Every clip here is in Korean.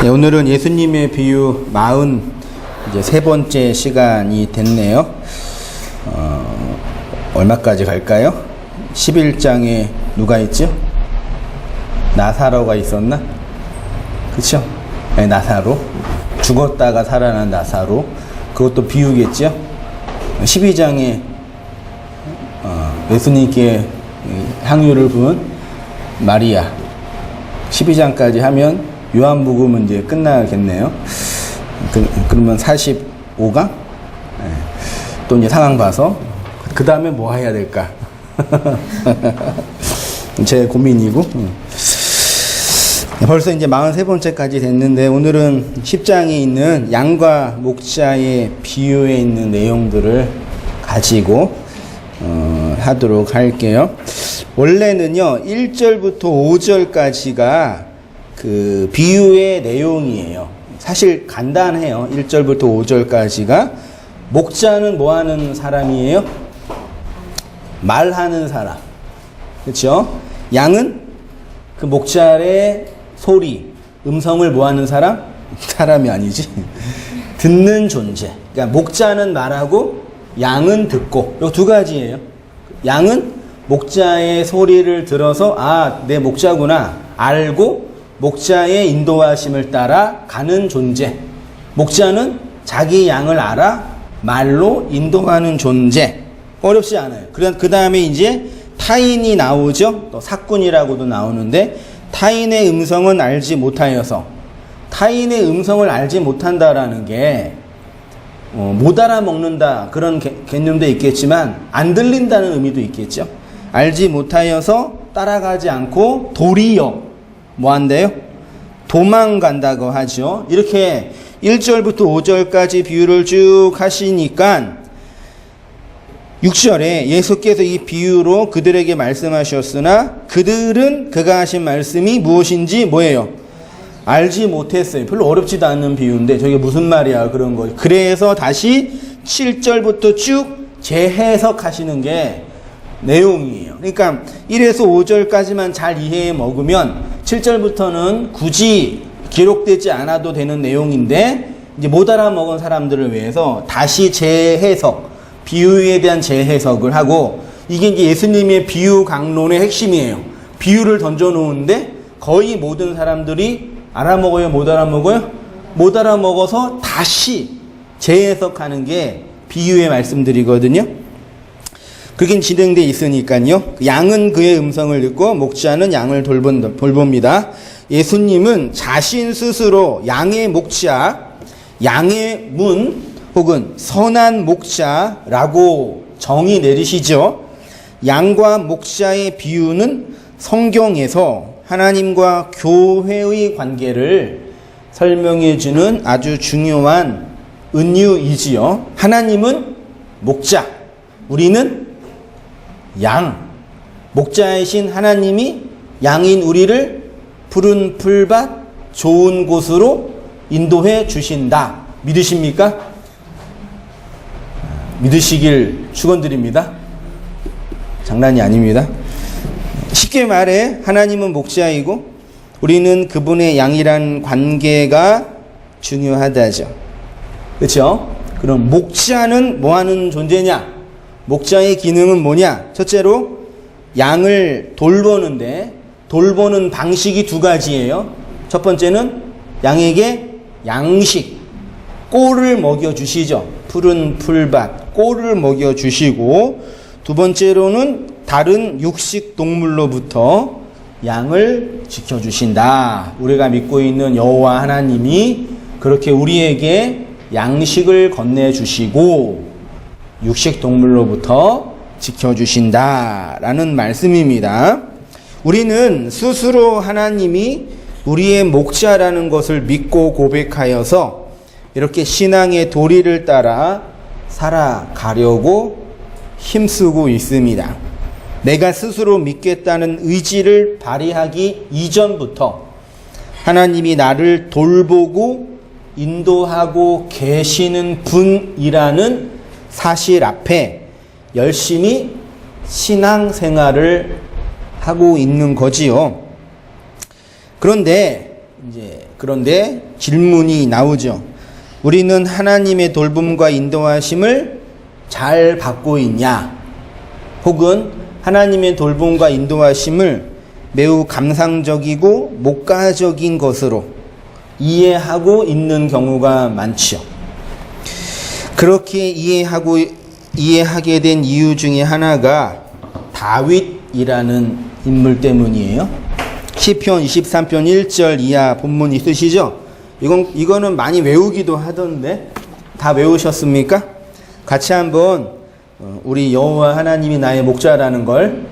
네, 오늘은 예수님의 비유 43번째 시간이 됐네요. 얼마까지 갈까요? 11장에 누가 있죠? 나사로가 있었나? 그쵸? 네, 나사로. 죽었다가 살아난 나사로. 그것도 비유겠죠? 12장에 예수님께 향유를 부은 마리아. 12장까지 하면 요한복음은 이제 끝나겠네요. 그러면 45강? 네. 또 이제 상황 봐서 그 다음에 뭐 해야 될까? 제 고민이고. 벌써 이제 43번째까지 됐는데 오늘은 10장에 있는 양과 목자의 비유에 있는 내용들을 가지고 하도록 할게요. 원래는요 1절부터 5절까지가 그 비유의 내용이에요. 사실 간단해요. 1절부터 5절까지가. 목자는 뭐 하는 사람이에요? 말하는 사람. 그렇죠? 양은 그 목자의 소리, 음성을 뭐 하는 사람? 사람이 아니지. 듣는 존재. 그러니까 목자는 말하고 양은 듣고. 요 두 가지예요. 양은 목자의 소리를 들어서 아, 내 목자구나 알고 목자의 인도하심을 따라 가는 존재. 목자는 자기 양을 알아 말로 인도하는 존재. 어렵지 않아요. 그 다음에 이제 타인이 나오죠. 또 사꾼이라고도 나오는데 타인의 음성은 알지 못하여서. 타인의 음성을 알지 못한다라는 게 못 알아먹는다 그런 개념도 있겠지만 안 들린다는 의미도 있겠죠. 알지 못하여서 따라가지 않고 도리어 뭐 한대요? 도망간다고 하죠. 이렇게 1절부터 5절까지 비유를 쭉 하시니까 6절에 예수께서 이 비유로 그들에게 말씀하셨으나 그들은 그가 하신 말씀이 무엇인지 뭐예요? 알지 못했어요. 별로 어렵지도 않은 비유인데 저게 무슨 말이야 그런 거. 그래서 다시 7절부터 쭉 재해석하시는 게 내용이에요. 그러니까 1에서 5절까지만 잘 이해해 먹으면 7절부터는 굳이 기록되지 않아도 되는 내용인데 이제 못 알아먹은 사람들을 위해서 다시 재해석, 비유에 대한 재해석을 하고 이게 이제 예수님의 비유 강론의 핵심이에요. 비유를 던져 놓은데 거의 모든 사람들이 알아먹어요? 못 알아먹어요? 못 알아먹어서 다시 재해석하는 게 비유의 말씀들이거든요. 그게 진행되어 있으니까요. 양은 그의 음성을 듣고 목자는 양을 돌봅니다. 예수님은 자신 스스로 양의 목자, 양의 문 혹은 선한 목자라고 정의 내리시죠. 양과 목자의 비유는 성경에서 하나님과 교회의 관계를 설명해 주는 아주 중요한 은유이지요. 하나님은 목자, 우리는 양. 목자이신 하나님이 양인 우리를 푸른 풀밭 좋은 곳으로 인도해 주신다. 믿으십니까? 믿으시길 축원드립니다. 장난이 아닙니다. 쉽게 말해 하나님은 목자이고 우리는 그분의 양이란 관계가 중요하다죠. 그렇죠? 그럼 목자는 뭐 하는 존재냐? 목자의 기능은 뭐냐? 첫째로 양을 돌보는데 돌보는 방식이 두 가지예요. 첫 번째는 양에게 양식, 꼴을 먹여주시죠. 푸른 풀밭, 꼴을 먹여주시고 두 번째로는 다른 육식 동물로부터 양을 지켜주신다. 우리가 믿고 있는 여호와 하나님이 그렇게 우리에게 양식을 건네주시고 육식 동물로부터 지켜주신다라는 말씀입니다. 우리는 스스로 하나님이 우리의 목자라는 것을 믿고 고백하여서 이렇게 신앙의 도리를 따라 살아가려고 힘쓰고 있습니다. 내가 스스로 믿겠다는 의지를 발휘하기 이전부터 하나님이 나를 돌보고 인도하고 계시는 분이라는 사실 앞에 열심히 신앙생활을 하고 있는 거지요. 그런데 질문이 나오죠. 우리는 하나님의 돌봄과 인도하심을 잘 받고 있냐? 혹은 하나님의 돌봄과 인도하심을 매우 감상적이고 목가적인 것으로 이해하고 있는 경우가 많죠. 그렇게 이해하게 된 이유 중에 하나가 다윗이라는 인물 때문이에요. 시편 23편 1절 이하 본문 있으시죠? 이거는 많이 외우기도 하던데 다 외우셨습니까? 같이 한번 우리 여호와 하나님이 나의 목자라는 걸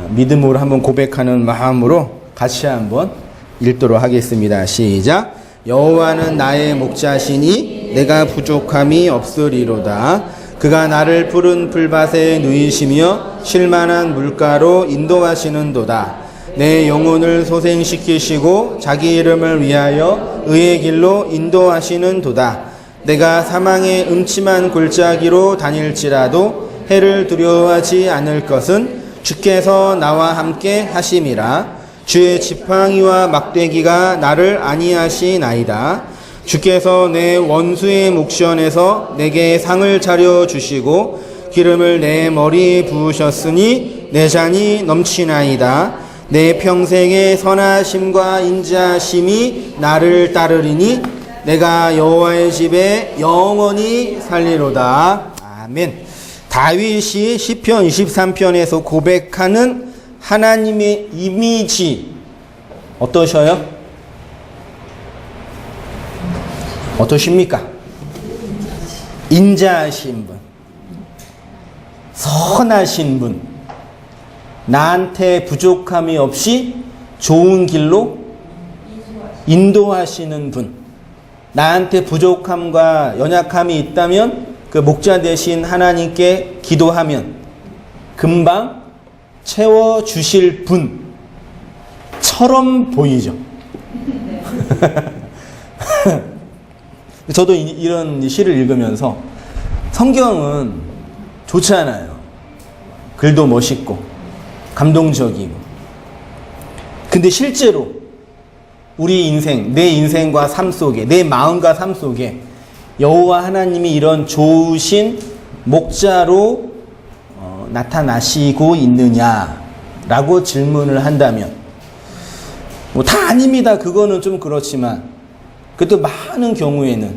믿음으로 한번 고백하는 마음으로 같이 한번 읽도록 하겠습니다. 시작. 여호와는 나의 목자시니 내가 부족함이 없으리로다. 그가 나를 푸른 풀밭에 누이시며 쉴만한 물가로 인도하시는도다. 내 영혼을 소생시키시고 자기 이름을 위하여 의의 길로 인도하시는도다. 내가 사망의 음침한 골짜기로 다닐지라도 해를 두려워하지 않을 것은 주께서 나와 함께 하심이라. 주의 지팡이와 막대기가 나를 안위하시나이다. 주께서 내 원수의 목전에서 내게 상을 차려 주시고 기름을 내 머리에 부으셨으니 내 잔이 넘치나이다. 내 평생의 선하심과 인자심이 나를 따르리니 내가 여호와의 집에 영원히 살리로다. 아멘. 다윗이 시편 23편에서 고백하는 하나님의 이미지 어떠셔요? 어떠십니까? 인자하신 분, 선하신 분, 나한테 부족함이 없이 좋은 길로 인도하시는 분, 나한테 부족함과 연약함이 있다면 그 목자 되신 하나님께 기도하면 금방 채워주실 분처럼 보이죠. 저도 이런 시를 읽으면서 성경은 좋잖아요. 글도 멋있고 감동적이고. 근데 실제로 우리 인생, 내 인생과 삶 속에, 내 마음과 삶 속에 여호와 하나님이 이런 좋으신 목자로 나타나시고 있느냐라고 질문을 한다면 뭐 다 아닙니다. 그거는 좀 그렇지만 그래도 많은 경우에는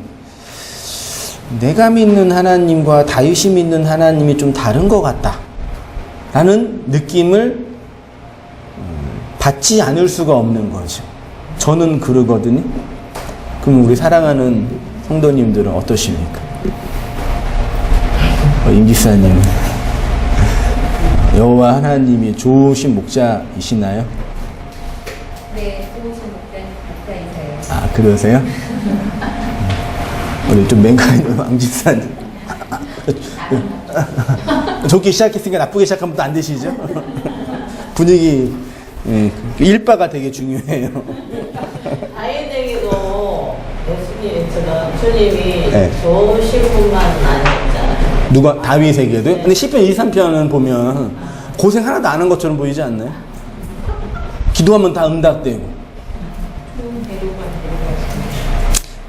내가 믿는 하나님과 다윗이 믿는 하나님이 좀 다른 것 같다 라는 느낌을 받지 않을 수가 없는 거죠. 저는 그러거든요. 그럼 우리 사랑하는 성도님들은 어떠십니까? 임 기사님은 여호와 하나님이 좋으신 목자이시나요? 네, 좋으신 목자이세요. 아, 그러세요? 우리 좀 맹가인 왕 집사님. 좋게 시작했으니까 나쁘게 시작하면 또 안 되시죠? 분위기, 일바가 되게 중요해요. 다윗에게도 예수님처럼 주님이 네. 좋으신 분만 아니었잖아요. 누가? 다윗에게도요? 근데 시편 23편은 보면 고생 하나도 안 한 것처럼 보이지 않나요? 기도하면 다 응답되고.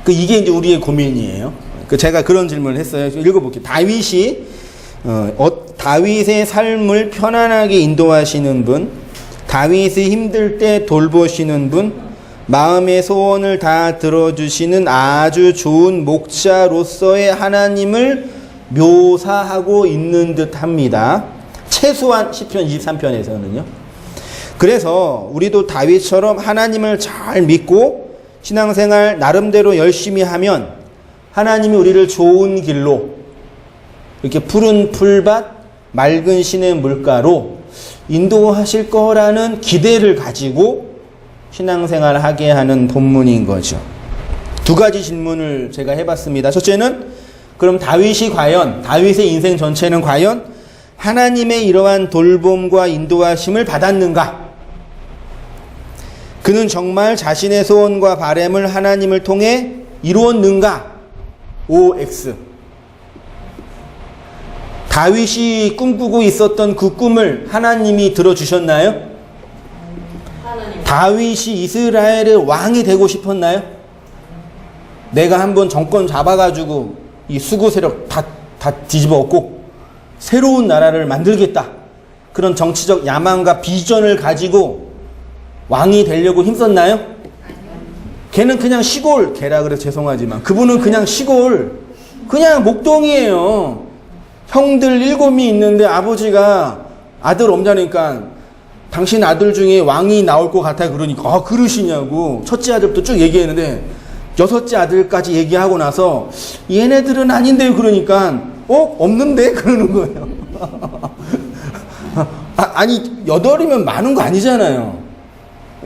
이게 이제 우리의 고민이에요. 제가 그런 질문을 했어요. 읽어볼게요. 다윗의 삶을 편안하게 인도하시는 분, 다윗이 힘들 때 돌보시는 분, 마음의 소원을 다 들어주시는 아주 좋은 목자로서의 하나님을 묘사하고 있는 듯 합니다. 최소한 시편 23편에서는요. 그래서 우리도 다윗처럼 하나님을 잘 믿고 신앙생활 나름대로 열심히 하면 하나님이 우리를 좋은 길로 이렇게 푸른 풀밭, 맑은 시냇 물가로 인도하실 거라는 기대를 가지고 신앙생활을 하게 하는 본문인 거죠. 두 가지 질문을 제가 해봤습니다. 첫째는 그럼 다윗의 인생 전체는 과연 하나님의 이러한 돌봄과 인도하심을 받았는가? 그는 정말 자신의 소원과 바램을 하나님을 통해 이루었는가? OX. 다윗이 꿈꾸고 있었던 그 꿈을 하나님이 들어주셨나요? 다윗이 이스라엘의 왕이 되고 싶었나요? 내가 한번 정권 잡아가지고 이 수구 세력 다 뒤집어 엎고 새로운 나라를 만들겠다. 그런 정치적 야망과 비전을 가지고 왕이 되려고 힘썼나요? 걔는 그냥 시골, 걔라 그래 죄송하지만 그분은 그냥 시골, 그냥 목동이에요. 형들 7이 있는데 아버지가 아들 없냐니까 당신 아들 중에 왕이 나올 것 같아 그러니까 아 그러시냐고. 첫째 아들부터 쭉 얘기했는데 6째 아들까지 얘기하고 나서 얘네들은 아닌데요 그러니까 없는데 그러는 거예요. 아니 8이면 많은 거 아니잖아요.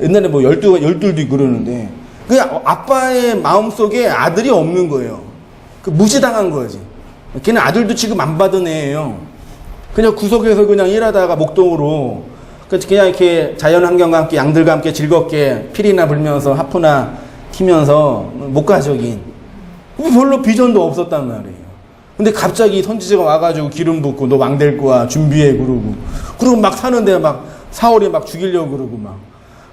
옛날에 뭐 12도 있고 그러는데 그냥 아빠의 마음속에 아들이 없는 거예요. 그 무시당한 거지. 걔는 아들도 취급 안 받은 애예요. 그냥 구석에서 그냥 일하다가 목동으로 그냥 이렇게 자연환경과 함께 양들과 함께 즐겁게 피리나 불면서 하프나 키면서 목가적인 별로 비전도 없었단 말이에요. 근데 갑자기 선지자가 와가지고 기름 붓고 너 왕 될 거야 준비해 그러고 막 사는데 막 사울이 막 죽이려고 그러고 막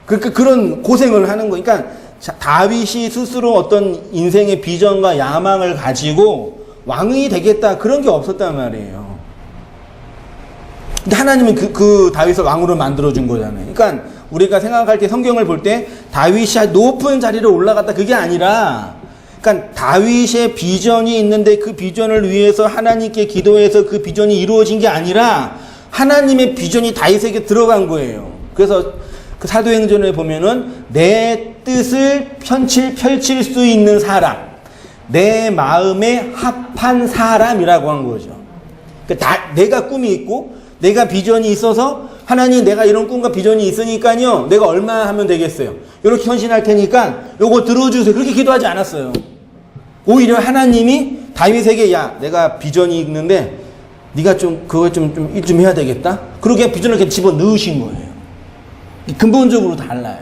그러니까 그런 고생을 하는 거. 그러니까 다윗이 스스로 어떤 인생의 비전과 야망을 가지고 왕이 되겠다 그런 게 없었단 말이에요. 근데 하나님은 그 다윗을 왕으로 만들어준 거잖아요. 그러니까 우리가 생각할 때 성경을 볼 때 다윗이 높은 자리로 올라갔다 그게 아니라 그러니까 다윗의 비전이 있는데 그 비전을 위해서 하나님께 기도해서 그 비전이 이루어진 게 아니라 하나님의 비전이 다윗에게 들어간 거예요. 그래서 그 사도행전에 보면은 내 뜻을 펼칠 수 있는 사람, 내 마음에 합한 사람이라고 한 거죠. 그러니까 내가 꿈이 있고 내가 비전이 있어서 하나님 내가 이런 꿈과 비전이 있으니까요 내가 얼마 하면 되겠어요. 이렇게 헌신할 테니까 요거 들어주세요. 그렇게 기도하지 않았어요. 오히려 하나님이 다윗에게 야 내가 비전이 있는데 네가 좀 그거 좀 해야 되겠다. 그러게 비전을 이렇게 집어 넣으신 거예요. 근본적으로 달라요.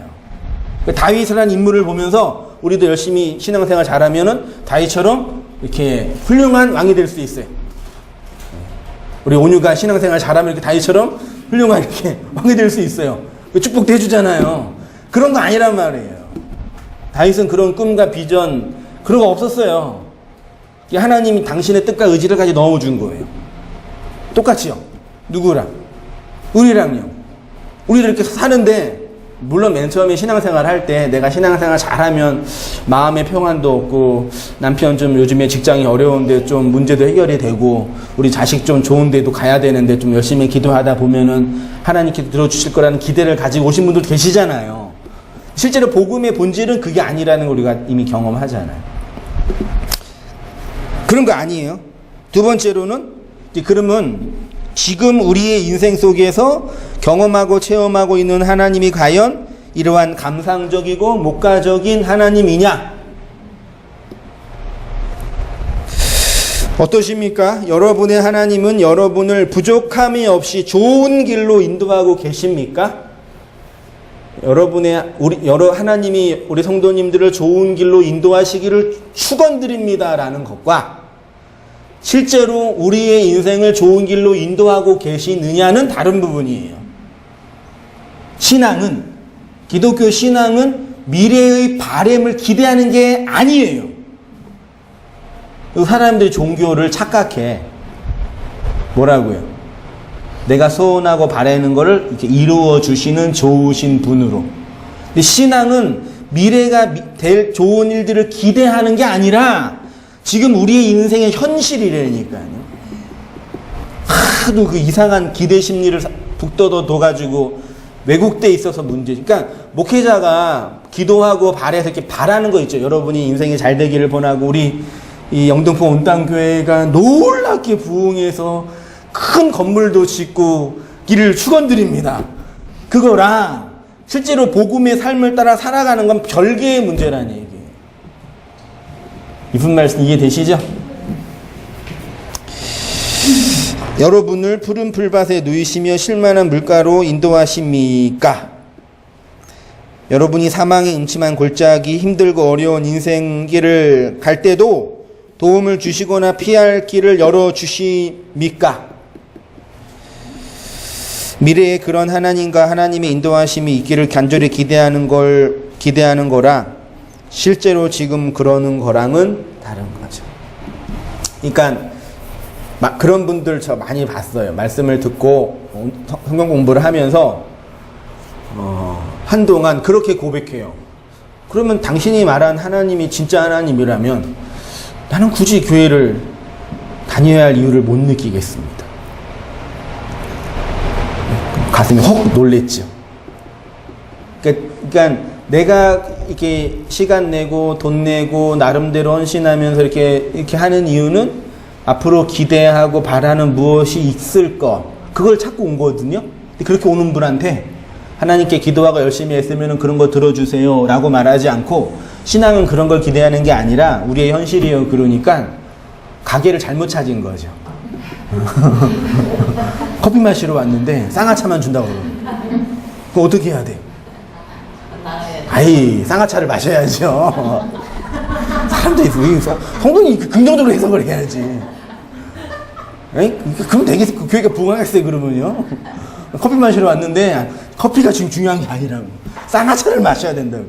다윗이라는 인물을 보면서 우리도 열심히 신앙생활 잘하면은 다윗처럼 이렇게 훌륭한 왕이 될 수 있어요. 우리 온유가 신앙생활 잘하면 이렇게 다윗처럼 훌륭한 이렇게 왕이 될 수 있어요. 축복도 해주잖아요. 그런 거 아니란 말이에요. 다윗은 그런 꿈과 비전 그런 거 없었어요. 하나님이 당신의 뜻과 의지를 가지고 넣어준 거예요. 똑같이요. 누구랑? 우리랑요. 우리도 이렇게 사는데 물론 맨 처음에 신앙생활 할 때 내가 신앙생활 잘하면 마음의 평안도 없고 남편 좀 요즘에 직장이 어려운데 좀 문제도 해결이 되고 우리 자식 좀 좋은 데도 가야 되는데 좀 열심히 기도하다 보면은 하나님께 들어주실 거라는 기대를 가지고 오신 분들 계시잖아요. 실제로 복음의 본질은 그게 아니라는 걸 우리가 이미 경험하잖아요. 그런 거 아니에요. 두 번째로는 그러면 지금 우리의 인생 속에서 경험하고 체험하고 있는 하나님이 과연 이러한 감상적이고 목가적인 하나님이냐? 어떠십니까? 여러분의 하나님은 여러분을 부족함이 없이 좋은 길로 인도하고 계십니까? 하나님이 우리 성도님들을 좋은 길로 인도하시기를 축원드립니다라는 것과 실제로 우리의 인생을 좋은 길로 인도하고 계시느냐는 다른 부분이에요. 기독교 신앙은 미래의 바램을 기대하는 게 아니에요. 사람들이 종교를 착각해. 뭐라고요? 내가 소원하고 바라는 거를 이렇게 이루어 주시는 좋으신 분으로. 근데 신앙은 미래가 될 좋은 일들을 기대하는 게 아니라 지금 우리의 인생의 현실이라니까요. 하도 그 이상한 기대 심리를 북돋워 둬가지고 왜곡돼 있어서 문제지. 그러니까 목회자가 기도하고 바래서 이렇게 바라는 거 있죠. 여러분이 인생이 잘 되기를 원하고 우리 이 영등포 온땅교회가 놀랍게 부흥해서 큰 건물도 짓고 길을 축원드립니다. 그거랑 실제로 복음의 삶을 따라 살아가는 건 별개의 문제라는 얘기예요. 이분 말씀 이해되시죠? 여러분을 푸른 풀밭에 누이시며 실만한 물가로 인도하십니까? 여러분이 사망의 음침한 골짜기 힘들고 어려운 인생길을 갈 때도 도움을 주시거나 피할 길을 열어주십니까? 미래에 그런 하나님과 하나님의 인도하심이 있기를 간절히 기대하는 거라 실제로 지금 그러는 거랑은 다른 거죠. 그러니까 그런 분들 저 많이 봤어요. 말씀을 듣고 성경 공부를 하면서 한동안 그렇게 고백해요. 그러면 당신이 말한 하나님이 진짜 하나님이라면 나는 굳이 교회를 다녀야 할 이유를 못 느끼겠습니다. 가슴이 헉 놀랬죠. 그러니까 내가 이렇게 시간 내고 돈 내고 나름대로 헌신하면서 이렇게 하는 이유는 앞으로 기대하고 바라는 무엇이 있을 것, 그걸 찾고 온 거거든요. 그렇게 오는 분한테 하나님께 기도하고 열심히 했으면 그런 거 들어주세요 라고 말하지 않고, 신앙은 그런 걸 기대하는 게 아니라 우리의 현실이에요. 그러니까 가게를 잘못 찾은 거죠. 커피 마시러 왔는데 쌍화차만 준다고 그러고. 그럼 어떻게 해야 돼? 아이, 쌍화차를 마셔야죠. 사람들이 성도님 긍정적으로 해석을 해야지. 에이? 그럼 되겠어. 그 교회가 부흥하겠어요. 그러면요. 커피 마시러 왔는데 커피가 지금 중요한 게 아니라고. 쌍화차를 마셔야 된다고.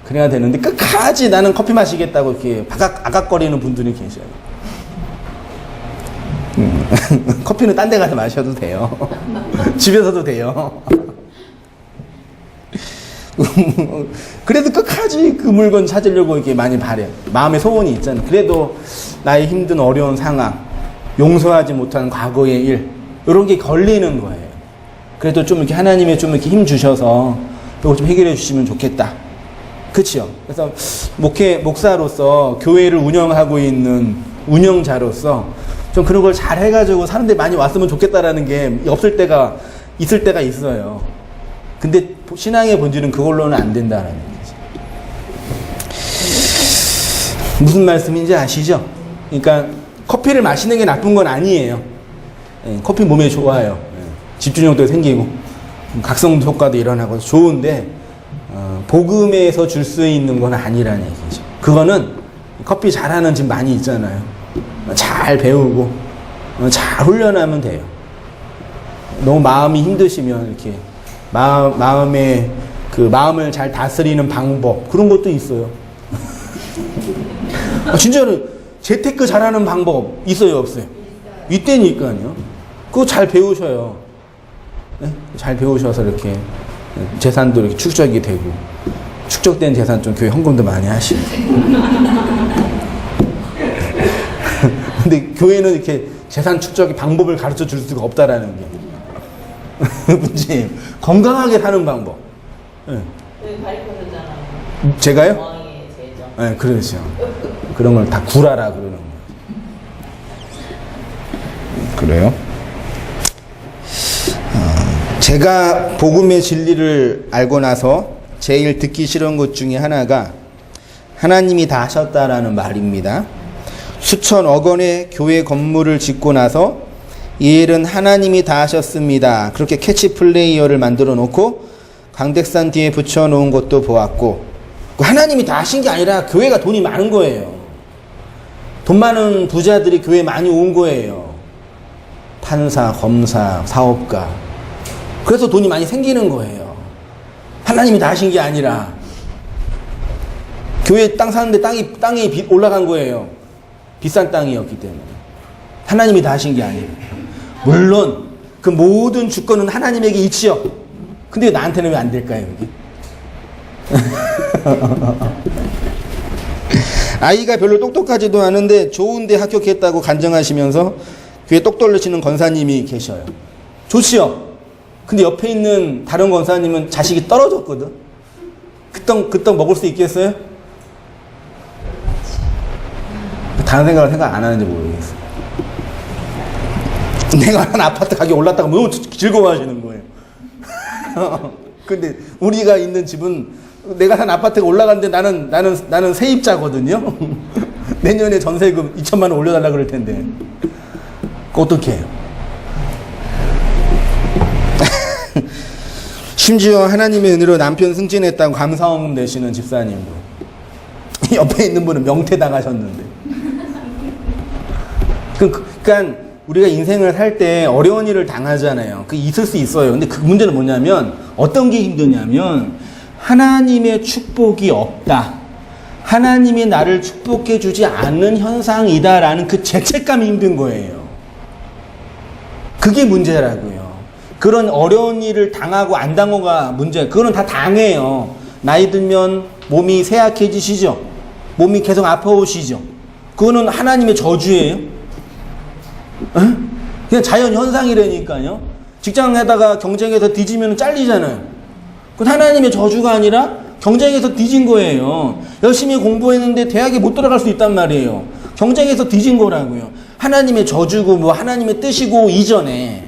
그래야 되는데 끝까지 나는 커피 마시겠다고 이렇게 아각거리는 분들이 계셔요. 커피는 딴 데 가서 마셔도 돼요. 집에서도 돼요. 그래도 끝까지 그 물건 찾으려고 이렇게 많이 바래요. 마음의 소원이 있잖아요. 그래도 나의 힘든 어려운 상황, 용서하지 못한 과거의 일, 이런 게 걸리는 거예요. 그래도 좀 이렇게 하나님의 좀 이렇게 힘 주셔서 이거 좀 해결해 주시면 좋겠다. 그렇죠? 그래서 목사로서 교회를 운영하고 있는 운영자로서 좀 그런 걸 잘 해가지고 사람들이 많이 왔으면 좋겠다라는 게 있을 때가 있어요. 근데 신앙의 본질은 그걸로는 안 된다라는 거죠. 무슨 말씀인지 아시죠? 그러니까 커피를 마시는 게 나쁜 건 아니에요. 커피 몸에 좋아요. 집중력도 생기고 각성 효과도 일어나고 좋은데 복음에서 줄 수 있는 건 아니라는 얘기죠. 그거는 커피 잘하는 집 많이 있잖아요. 잘 배우고 잘 훈련하면 돼요. 너무 마음이 힘드시면 이렇게 마음을 잘 다스리는 방법, 그런 것도 있어요. 진짜로 재테크 잘하는 방법 있어요, 없어요? 있다니까요. 그거 잘 배우셔요. 네? 잘 배우셔서 이렇게 재산도 이렇게 축적이 되고, 축적된 재산 좀 교회 헌금도 많이 하시고. 근데 교회는 이렇게 재산 축적의 방법을 가르쳐 줄 수가 없다라는 게 문제. 건강하게 사는 방법. 네. 가르쳐주잖아요. 제가요? 네, 그렇죠. 그런 걸 다 구라라 그러는 거예요. 그래요? 제가 복음의 진리를 알고 나서 제일 듣기 싫은 것 중에 하나가 하나님이 다 하셨다라는 말입니다. 수천억 원의 교회 건물을 짓고 나서 이 일은 하나님이 다 하셨습니다. 그렇게 캐치플레이어를 만들어 놓고 강백산 뒤에 붙여놓은 것도 보았고, 하나님이 다 하신 게 아니라 교회가 돈이 많은 거예요. 돈 많은 부자들이 교회에 많이 온 거예요. 판사, 검사, 사업가. 그래서 돈이 많이 생기는 거예요. 하나님이 다 하신 게 아니라 교회 땅 사는데 땅이 올라간 거예요. 비싼 땅이었기 때문에. 하나님이 다 하신 게 아니에요. 물론 그 모든 주권은 하나님에게 있지요. 근데 나한테는 왜 안 될까요, 여기? 아이가 별로 똑똑하지도 않은데 좋은데 합격했다고 간증하시면서 교회 똑 떨리시는 권사님이 계셔요. 좋지요? 근데 옆에 있는 다른 권사님은 자식이 떨어졌거든. 그 떡 먹을 수 있겠어요? 다른 생각 안 하는지 모르겠어요. 내가 한 아파트 가격 올랐다가 너무 즐거워하시는 거예요. 근데 우리가 있는 집은 내가 산 아파트가 올라갔는데 나는 세입자거든요. 내년에 전세금 2천만 원 올려달라 그럴 텐데. 어떻게 해요? 심지어 하나님의 은혜로 남편 승진했다고 감사원금 내시는 집사님도. 옆에 있는 분은 명퇴당하셨는데. 그러니까 우리가 인생을 살 때 어려운 일을 당하잖아요. 그 있을 수 있어요. 근데 그 문제는 뭐냐면 어떤 게 힘드냐면 하나님의 축복이 없다. 하나님이 나를 축복해 주지 않는 현상이다라는 그 죄책감이 힘든 거예요. 그게 문제라고요. 그런 어려운 일을 당하고 안 당하고가 문제. 그거는 다 당해요. 나이 들면 몸이 쇠약해지시죠. 몸이 계속 아파오시죠. 그거는 하나님의 저주예요. 에? 그냥 자연 현상이라니까요. 직장에다가 경쟁에서 뒤지면 잘리잖아요. 그건 하나님의 저주가 아니라 경쟁에서 뒤진 거예요. 열심히 공부했는데 대학에 못 들어갈 수 있단 말이에요. 경쟁에서 뒤진 거라고요. 하나님의 저주고 뭐 하나님의 뜻이고 이전에.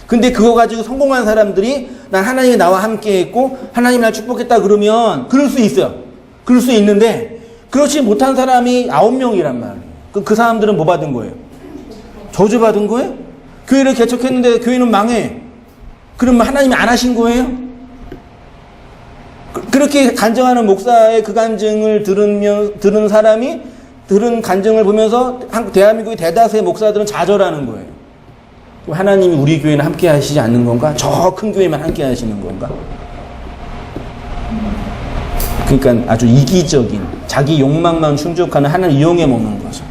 근데 그거 가지고 성공한 사람들이 난 하나님이 나와 함께 했고 하나님이 날 축복했다 그러면 그럴 수 있어요. 그럴 수 있는데 그렇지 못한 사람이 9명이란 말이에요. 그 사람들은 뭐 받은 거예요? 저주 받은 거예요? 교회를 개척했는데 교회는 망해. 그러면 하나님이 안 하신 거예요? 그렇게 간증하는 목사의 그 간증을 들은 사람이 들은 간증을 보면서 대한민국의 대다수의 목사들은 좌절하는 거예요. 하나님이 우리 교회는 함께 하시지 않는 건가? 저 큰 교회만 함께 하시는 건가? 그러니까 아주 이기적인 자기 욕망만 충족하는 하나님 이용해 먹는 거죠.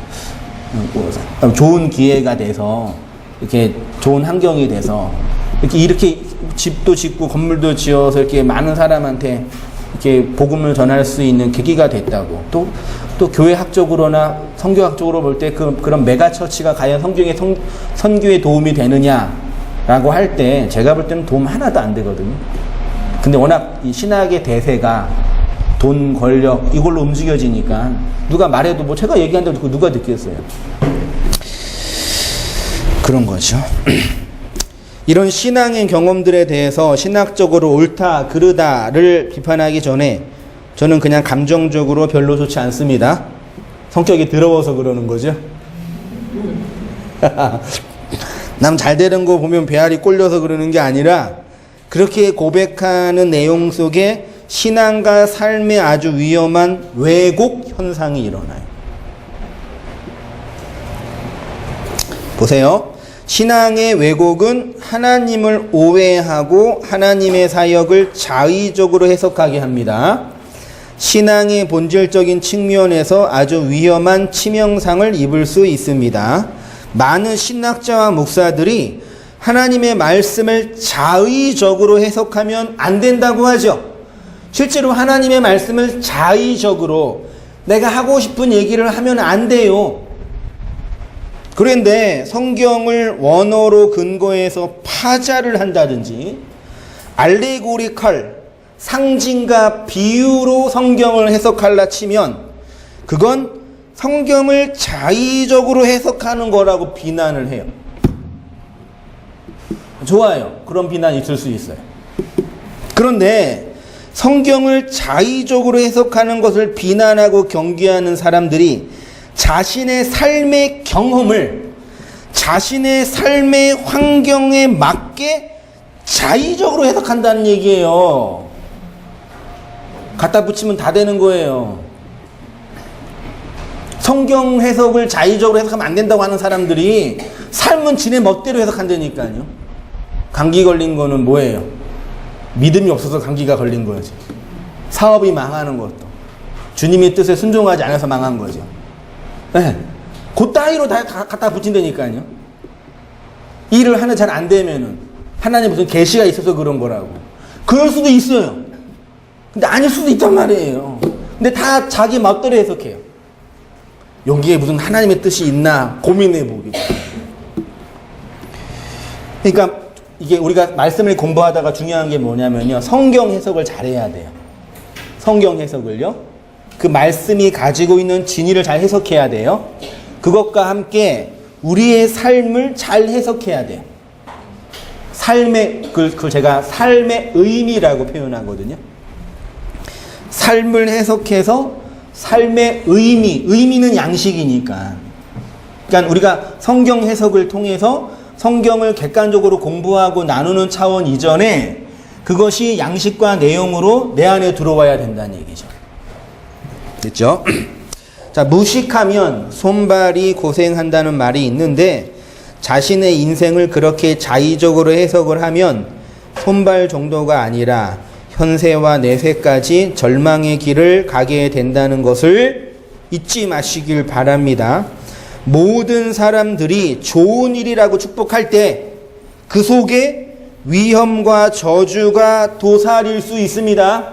좋은 기회가 돼서 이렇게 좋은 환경이 돼서 이렇게 집도 짓고 건물도 지어서 이렇게 많은 사람한테 이렇게 복음을 전할 수 있는 계기가 됐다고. 또 교회학적으로나 선교학적으로 볼 때 그런 메가처치가 과연 선교에 도움이 되느냐라고 할 때 제가 볼 때는 도움 하나도 안 되거든요. 근데 워낙 이 신학의 대세가 돈, 권력 이걸로 움직여지니까 누가 말해도 뭐 제가 얘기한다고 누가 듣겠어요. 그런 거죠. 이런 신앙의 경험들에 대해서 신학적으로 옳다, 그르다를 비판하기 전에 저는 그냥 감정적으로 별로 좋지 않습니다. 성격이 더러워서 그러는 거죠. 남 잘 되는 거 보면 배알이 꼴려서 그러는 게 아니라 그렇게 고백하는 내용 속에 신앙과 삶에 아주 위험한 왜곡 현상이 일어나요. 보세요. 신앙의 왜곡은 하나님을 오해하고 하나님의 사역을 자의적으로 해석하게 합니다. 신앙의 본질적인 측면에서 아주 위험한 치명상을 입을 수 있습니다. 많은 신학자와 목사들이 하나님의 말씀을 자의적으로 해석하면 안 된다고 하죠. 실제로 하나님의 말씀을 자의적으로 내가 하고 싶은 얘기를 하면 안 돼요. 그런데 성경을 원어로 근거해서 파자를 한다든지 알레고리컬, 상징과 비유로 성경을 해석할라 치면 그건 성경을 자의적으로 해석하는 거라고 비난을 해요. 좋아요. 그런 비난이 있을 수 있어요. 그런데 성경을 자의적으로 해석하는 것을 비난하고 경계하는 사람들이 자신의 삶의 경험을 자신의 삶의 환경에 맞게 자의적으로 해석한다는 얘기예요. 갖다 붙이면 다 되는 거예요. 성경 해석을 자의적으로 해석하면 안 된다고 하는 사람들이 삶은 지네 멋대로 해석한다니까요. 감기 걸린 거는 뭐예요? 믿음이 없어서 감기가 걸린 거지. 사업이 망하는 것도 주님의 뜻에 순종하지 않아서 망한 거죠. 네. 그 따위로 다 갖다 붙인다니까요. 일을 하나 잘 안 되면은 하나님 무슨 계시가 있어서 그런 거라고. 그럴 수도 있어요. 근데 아닐 수도 있단 말이에요. 근데 다 자기 멋대로 해석해요. 여기에 무슨 하나님의 뜻이 있나 고민해 보기. 그러니까 이게 우리가 말씀을 공부하다가 중요한 게 뭐냐면요. 성경 해석을 잘해야 돼요. 성경 해석을요. 그 말씀이 가지고 있는 진리를 잘 해석해야 돼요. 그것과 함께 우리의 삶을 잘 해석해야 돼요. 삶의, 그걸 제가 삶의 의미라고 표현하거든요. 삶을 해석해서 삶의 의미는 양식이니까. 그러니까 우리가 성경 해석을 통해서 성경을 객관적으로 공부하고 나누는 차원 이전에 그것이 양식과 내용으로 내 안에 들어와야 된다는 얘기죠. 됐죠? 자, 무식하면 손발이 고생한다는 말이 있는데 자신의 인생을 그렇게 자의적으로 해석을 하면 손발 정도가 아니라 현세와 내세까지 절망의 길을 가게 된다는 것을 잊지 마시길 바랍니다. 모든 사람들이 좋은 일이라고 축복할 때 그 속에 위험과 저주가 도사릴 수 있습니다.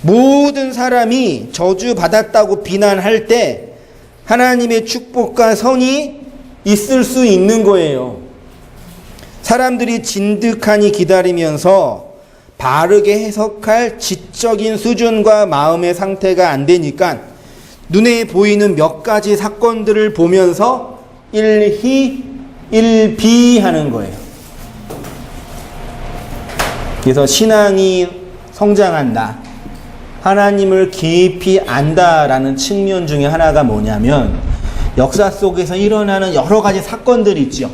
모든 사람이 저주받았다고 비난할 때 하나님의 축복과 선이 있을 수 있는 거예요. 사람들이 진득하니 기다리면서 바르게 해석할 지적인 수준과 마음의 상태가 안 되니까 눈에 보이는 몇 가지 사건들을 보면서 일비하는 거예요. 그래서 신앙이 성장한다, 하나님을 깊이 안다라는 측면 중에 하나가 뭐냐면 역사 속에서 일어나는 여러 가지 사건들이 있죠.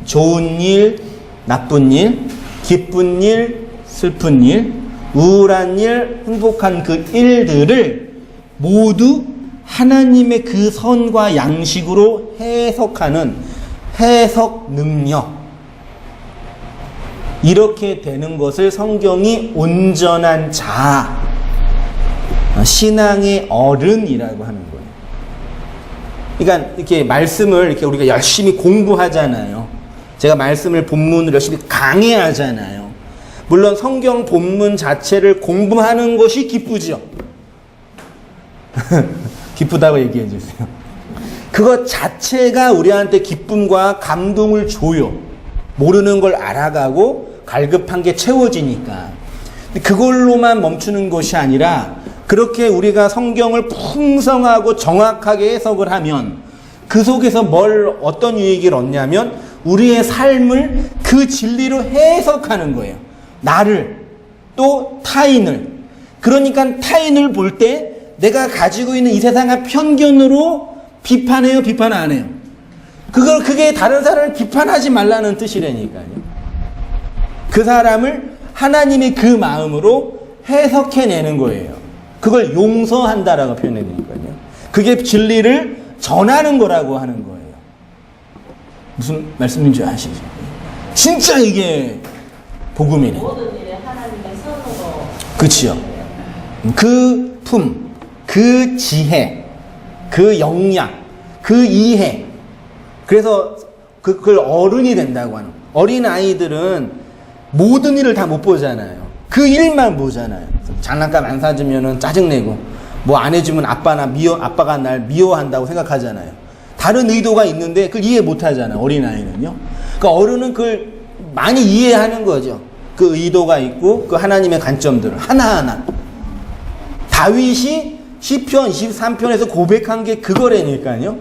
좋은 일, 나쁜 일, 기쁜 일, 슬픈 일, 우울한 일, 행복한 그 일들을 모두 하나님의 그 선과 양식으로 해석하는 해석 능력, 이렇게 되는 것을 성경이 온전한 자, 신앙의 어른이라고 하는 거예요. 그러니까 이렇게 말씀을 이렇게 우리가 열심히 공부하잖아요. 제가 말씀을 본문을 열심히 강해하잖아요. 물론 성경 본문 자체를 공부하는 것이 기쁘죠. 기쁘다고 얘기해 주세요. 그것 자체가 우리한테 기쁨과 감동을 줘요. 모르는 걸 알아가고 갈급한 게 채워지니까. 그걸로만 멈추는 것이 아니라 그렇게 우리가 성경을 풍성하고 정확하게 해석을 하면 그 속에서 어떤 유익을 얻냐면 우리의 삶을 그 진리로 해석하는 거예요. 나를, 또 타인을. 그러니까 타인을 볼 때 내가 가지고 있는 이 세상의 편견으로 비판해요, 비판 안 해요? 그게 다른 사람을 비판하지 말라는 뜻이라니까요. 그 사람을 하나님의 그 마음으로 해석해내는 거예요. 그걸 용서한다라고 표현해드리니까요. 그게 진리를 전하는 거라고 하는 거예요. 무슨 말씀인지 아시죠? 진짜 이게 복음이네. 모든 일에 하나님의 선으로. 그치요. 그 품, 그 지혜, 그 역량, 그 이해. 그래서 그걸 어른이 된다고 하는 거예요. 어린 아이들은 모든 일을 다 못 보잖아요. 그 일만 보잖아요. 장난감 안 사주면은 짜증내고, 뭐 안 해주면 아빠가 날 미워한다고 생각하잖아요. 다른 의도가 있는데 그걸 이해 못 하잖아요. 어린 아이는요. 그러니까 어른은 그걸 많이 이해하는 거죠. 그 의도가 있고 그 하나님의 관점들을 하나하나. 다윗이 시편 23편에서 고백한 게 그거라니까요.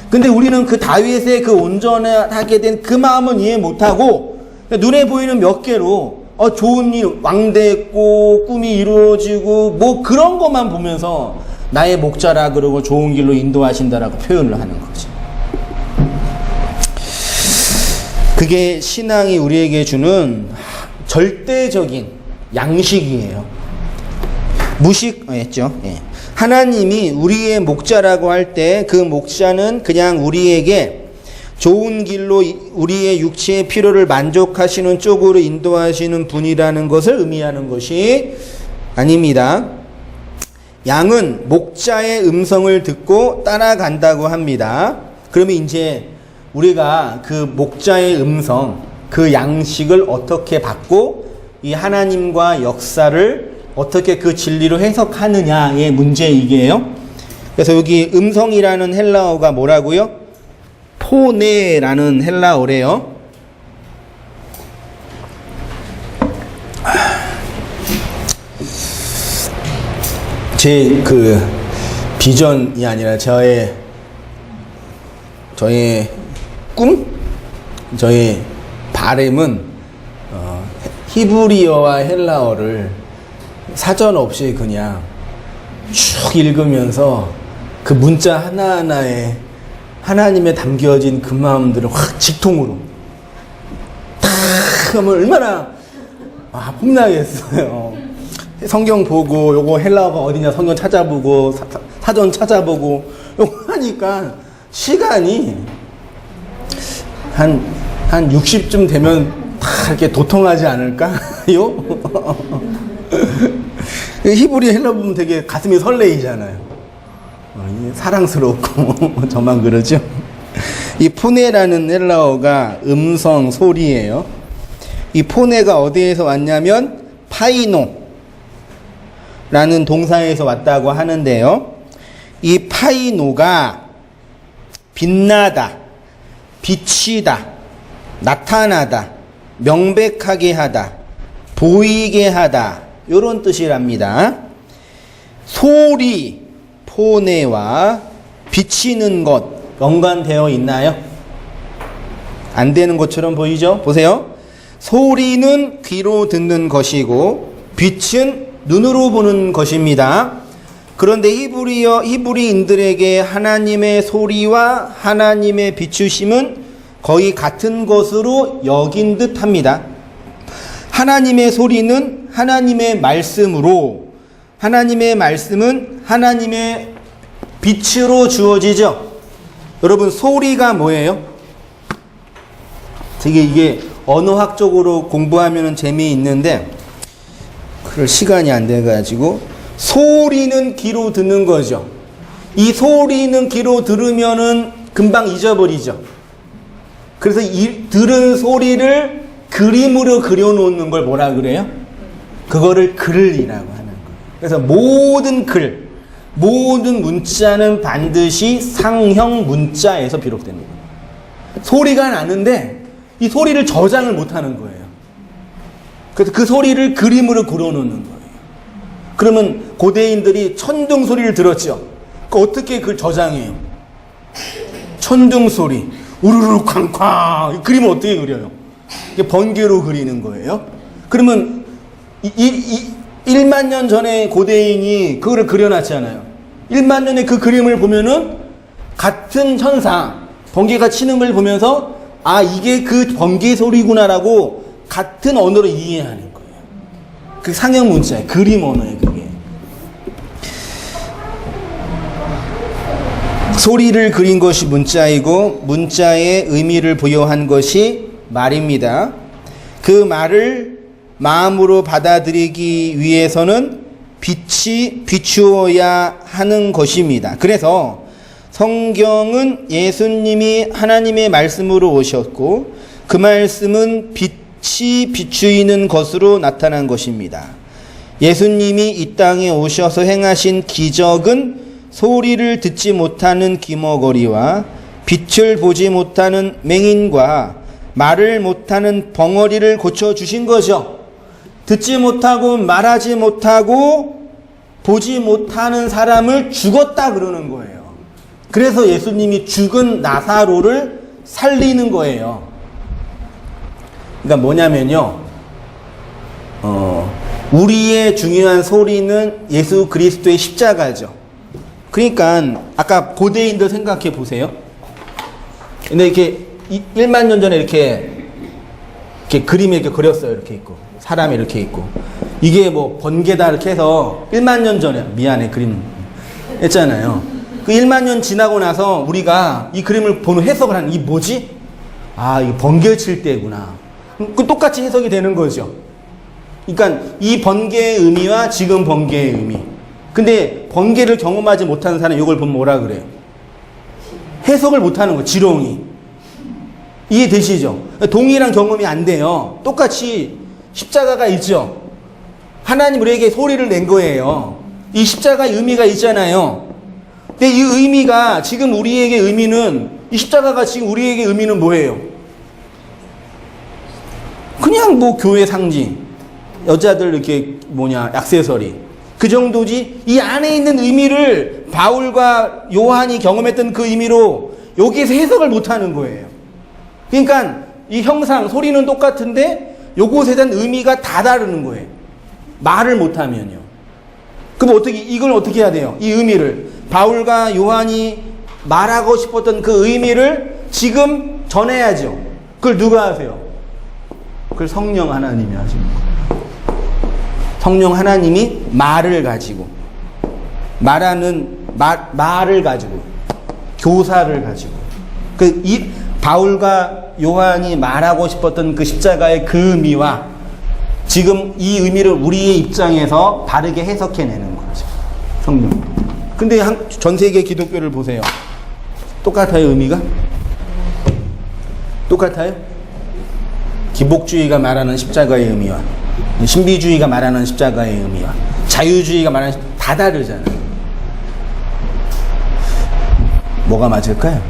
근데 우리는 그 다윗의 그 온전하게 된 그 마음은 이해 못하고 눈에 보이는 몇 개로 좋은 일, 왕됐고 꿈이 이루어지고 뭐 그런 것만 보면서 나의 목자라 그러고 좋은 길로 인도하신다라고 표현을 하는 거죠. 그게 신앙이 우리에게 주는 절대적인 양식이에요. 무식했죠. 예. 하나님이 우리의 목자라고 할 때 그 목자는 그냥 우리에게 좋은 길로 우리의 육체의 필요를 만족하시는 쪽으로 인도하시는 분이라는 것을 의미하는 것이 아닙니다. 양은 목자의 음성을 듣고 따라간다고 합니다. 그러면 이제 우리가 그 목자의 음성, 그 양식을 어떻게 받고 이 하나님과 역사를 어떻게 그 진리로 해석하느냐의 문제이게요. 그래서 여기 음성이라는 헬라어가 뭐라고요? 포네라는 헬라어래요. 제 그 비전이 아니라 저의 꿈? 저의 바램은 히브리어와 헬라어를 사전 없이 그냥 쭉 읽으면서 그 문자 하나하나에 하나님의 담겨진 그 마음들을 확 직통으로 탁 하면 얼마나 폼나겠어요. 성경 보고 요거 헬라어가 어디냐 성경 찾아보고 사전 찾아보고 요거 하니까 시간이 한 60쯤 되면 다 이렇게 도통하지 않을까요? 히브리 헬라 보면 되게 가슴이 설레이잖아요. 사랑스럽고 저만 그러죠. 이 푸네라는 헬라어가 음성 소리예요. 이 푸네가 어디에서 왔냐면 파이노라는 동사에서 왔다고 하는데요. 이 파이노가 빛나다, 비치다, 나타나다, 명백하게 하다, 보이게 하다, 이런 뜻이랍니다. 소리, 포네와 비치는 것 연관되어 있나요? 안 되는 것처럼 보이죠? 보세요. 소리는 귀로 듣는 것이고 빛은 눈으로 보는 것입니다. 그런데 히브리인들에게 하나님의 소리와 하나님의 비추심은 거의 같은 것으로 여긴 듯 합니다. 하나님의 소리는 하나님의 말씀으로, 하나님의 말씀은 하나님의 빛으로 주어지죠. 여러분, 소리가 뭐예요? 되게 이게 언어학적으로 공부하면 재미있는데 그럴 시간이 안 돼가지고, 소리는 귀로 듣는 거죠. 이 소리는 귀로 들으면은 금방 잊어버리죠. 그래서 이 들은 소리를 그림으로 그려놓는 걸 뭐라 그래요? 그거를 글이라고 하는 거예요. 그래서 모든 글, 모든 문자는 반드시 상형 문자에서 비록되는 거예요. 소리가 나는데 이 소리를 저장을 못하는 거예요. 그래서 그 소리를 그림으로 그려놓는 거예요. 그러면 고대인들이 천둥 소리를 들었죠. 그 어떻게 그걸 저장해요? 천둥 소리, 우르르 쾅쾅. 그림을 어떻게 그려요? 이게 번개로 그리는 거예요. 그러면 1만 년 전에 고대인이 그거를 그려놨잖아요. 1만 년에 그 그림을 보면은 같은 현상, 번개가 치는 걸 보면서 아, 이게 그 번개 소리구나라고 같은 언어로 이해하는 거예요. 그 상형 문자예요. 그림 언어예요, 그게. 소리를 그린 것이 문자이고 문자의 의미를 부여한 것이 말입니다. 그 말을 마음으로 받아들이기 위해서는 빛이 비추어야 하는 것입니다. 그래서 성경은 예수님이 하나님의 말씀으로 오셨고 그 말씀은 빛이 비추이는 것으로 나타난 것입니다. 예수님이 이 땅에 오셔서 행하신 기적은 소리를 듣지 못하는 귀머거리와 빛을 보지 못하는 맹인과 말을 못하는 벙어리를 고쳐주신 거죠. 듣지 못하고 말하지 못하고 보지 못하는 사람을 죽었다 그러는 거예요. 그래서 예수님이 죽은 나사로를 살리는 거예요. 그러니까 뭐냐면요, 우리의 중요한 소리는 예수 그리스도의 십자가죠. 그러니까 아까 고대인들 생각해 보세요. 근데 이렇게 1만 년 전에 이렇게 그림에 이렇게 그렸어요. 이렇게 있고 사람이 이렇게 있고 이게 뭐 번개다 이렇게 해서 1만 년 전에 미안해 그림 했잖아요. 그 1만 년 지나고 나서 우리가 이 그림을 보는 해석을 하는 이 뭐지? 아, 이거 번개 칠 때구나. 그 똑같이 해석이 되는 거죠. 그러니까 이 번개의 의미와 지금 번개의 의미. 근데 번개를 경험하지 못하는 사람이 이걸 보면 뭐라 그래요? 해석을 못하는 거, 지렁이. 이해되시죠? 동일한 경험이 안 돼요. 똑같이 십자가가 있죠. 하나님 우리에게 소리를 낸 거예요. 이 십자가의 의미가 있잖아요. 근데 이 의미가 지금 우리에게 의미는, 이 십자가가 지금 우리에게 의미는 뭐예요? 그냥 뭐 교회 상징, 여자들 이렇게 액세서리, 그 정도지. 이 안에 있는 의미를 바울과 요한이 경험했던 그 의미로 여기에서 해석을 못하는 거예요. 그러니까 이 형상, 소리는 똑같은데 요것에 대한 의미가 다 다르는 거예요. 말을 못하면요. 그럼 이걸 어떻게 해야 돼요? 이 의미를 바울과 요한이 말하고 싶었던 그 의미를 지금 전해야죠. 그걸 누가 하세요? 그걸 성령 하나님이 하시는 거예요. 성령 하나님이 말을 가지고, 말을 가지고, 교사를 가지고, 바울과 요한이 말하고 싶었던 그 십자가의 그 의미와 지금 이 의미를 우리의 입장에서 바르게 해석해내는 거죠. 성령. 근데 전 세계 기독교를 보세요. 똑같아요, 의미가? 똑같아요? 기복주의가 말하는 십자가의 의미와 신비주의가 말하는 십자가의 의미와 자유주의가 말하는 다 다르잖아요. 뭐가 맞을까요?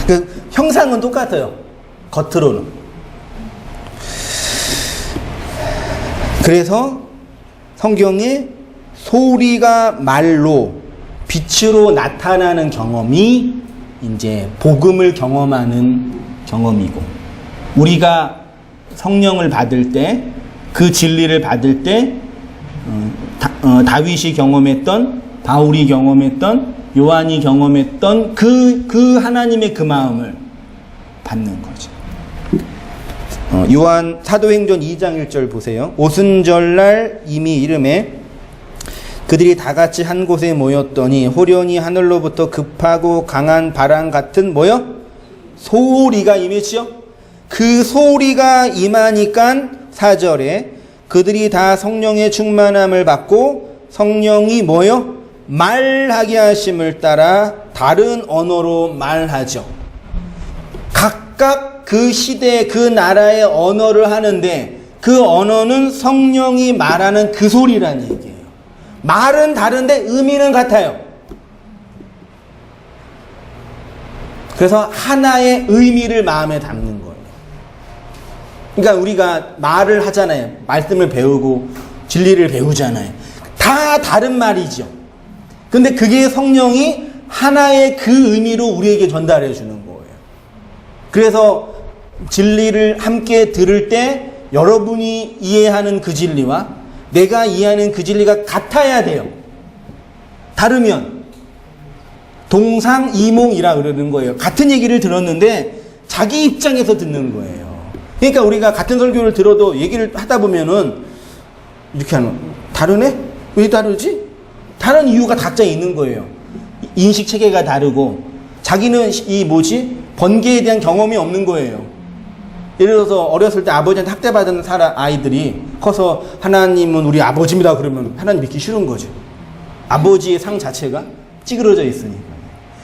그 형상은 똑같아요. 겉으로는. 그래서 성경에 소리가 말로 빛으로 나타나는 경험이 이제 복음을 경험하는 경험이고, 우리가 성령을 받을 때, 그 진리를 받을 때 다윗이 경험했던, 바울이 경험했던, 요한이 경험했던 그 하나님의 그 마음을 받는 거죠. 요한 사도행전 2장 1절 보세요. 오순절날 이미 이름에 그들이 다 같이 한 곳에 모였더니 호련히 하늘로부터 급하고 강한 바람 같은 뭐요? 소리가 임했지요. 그 소리가 임하니까 4절에 그들이 다 성령의 충만함을 받고 성령이 뭐요? 말하게 하심을 따라 다른 언어로 말하죠. 각각 그 시대 그 나라의 언어를 하는데 그 언어는 성령이 말하는 그 소리라는 얘기예요. 말은 다른데 의미는 같아요. 그래서 하나의 의미를 마음에 담는 거예요. 그러니까 우리가 말을 하잖아요. 말씀을 배우고 진리를 배우잖아요. 다 다른 말이죠. 근데 그게 성령이 하나의 그 의미로 우리에게 전달해 주는 거예요. 그래서 진리를 함께 들을 때 여러분이 이해하는 그 진리와 내가 이해하는 그 진리가 같아야 돼요. 다르면 동상이몽이라 그러는 거예요. 같은 얘기를 들었는데 자기 입장에서 듣는 거예요. 그러니까 우리가 같은 설교를 들어도 얘기를 하다 보면은 이렇게 하는, 다르네? 왜 다르지? 다른 이유가 각자 있는 거예요. 인식 체계가 다르고 자기는 번개에 대한 경험이 없는 거예요. 예를 들어서 어렸을 때 아버지한테 학대받은 아이들이 커서 하나님은 우리 아버지입니다 그러면 하나님 믿기 싫은 거죠. 아버지의 상 자체가 찌그러져 있으니까.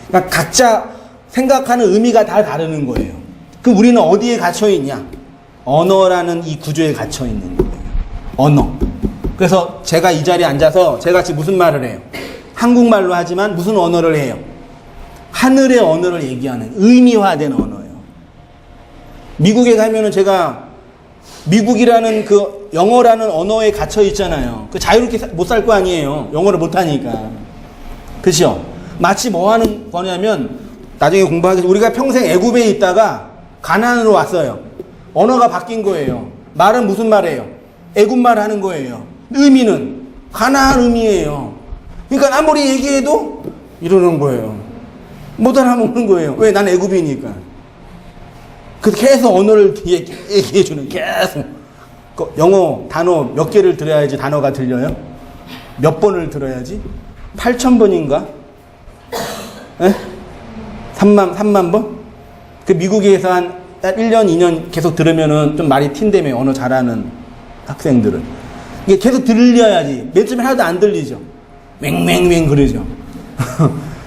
그러니까 각자 생각하는 의미가 다 다르는 거예요. 그럼 우리는 어디에 갇혀 있냐? 언어라는 이 구조에 갇혀 있는 거예요. 언어. 그래서 제가 이 자리에 앉아서 제가 지금 무슨 말을 해요? 한국말로 하지만 무슨 언어를 해요? 하늘의 언어를 얘기하는 의미화된 언어예요. 미국에 가면은 제가 미국이라는 그 영어라는 언어에 갇혀 있잖아요. 그 자유롭게 못 살 거 아니에요. 영어를 못 하니까. 그렇죠? 마치 뭐 하는 거냐면 나중에 공부하기 우리가 평생 애굽에 있다가 가나안으로 왔어요. 언어가 바뀐 거예요. 말은 무슨 말이에요? 애굽말 하는 거예요. 의미는 가나안 의미예요. 그러니까 아무리 얘기해도 이러는 거예요. 못 알아먹는 거예요. 왜? 난 애굽이니까. 그래서 계속 언어를 얘기해주는, 계속. 영어 단어 몇 개를 들어야지 단어가 들려요? 몇 번을 들어야지? 8,000번인가? 3만 번? 그 미국에서 한 1년, 2년 계속 들으면은 좀 말이 튄다며, 언어 잘하는 학생들은. 이게 계속 들려야지. 맨 처음에 하나도 안 들리죠? 맹맹맹 그러죠.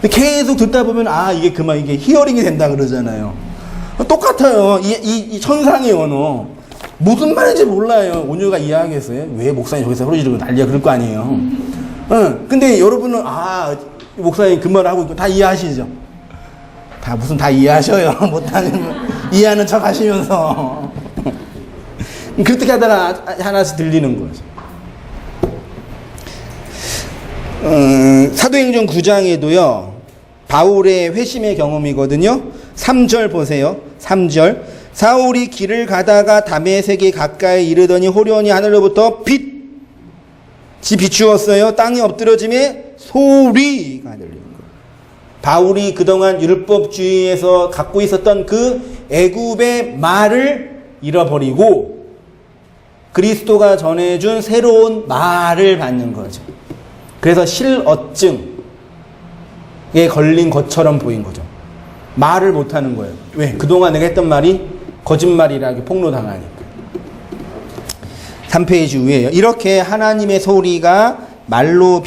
계속 듣다 보면, 이게 그만, 이게 히어링이 된다 그러잖아요. 똑같아요. 이 천상의 언어. 무슨 말인지 몰라요. 온유가 이해하겠어요? 왜 목사님 저기서 소리 지르고 난리야 그럴 거 아니에요. 근데 여러분은, 목사님 그 말 하고 다 이해하시죠? 다 이해하셔요. 못하는, 이해하는 척 하시면서. 그렇게 하다가 하나씩 들리는 거죠. 사도행전 9장에도요, 바울의 회심의 경험이거든요. 3절 보세요. 3절. 사울이 길을 가다가 다메섹에 가까이 이르더니 호련히 하늘로부터 빛이 비추었어요. 땅이 엎드러짐에 소리가 들리는 거예요. 바울이 그동안 율법주의에서 갖고 있었던 그 애굽의 말을 잃어버리고 그리스도가 전해준 새로운 말을 받는 거죠. 그래서 실어증에 걸린 것처럼 보인 거죠. 말을 못하는 거예요. 왜? 그동안 내가 했던 말이 거짓말이라 이렇게 폭로당하니까. 3페이지 위에요. 이렇게 하나님의 소리가 말로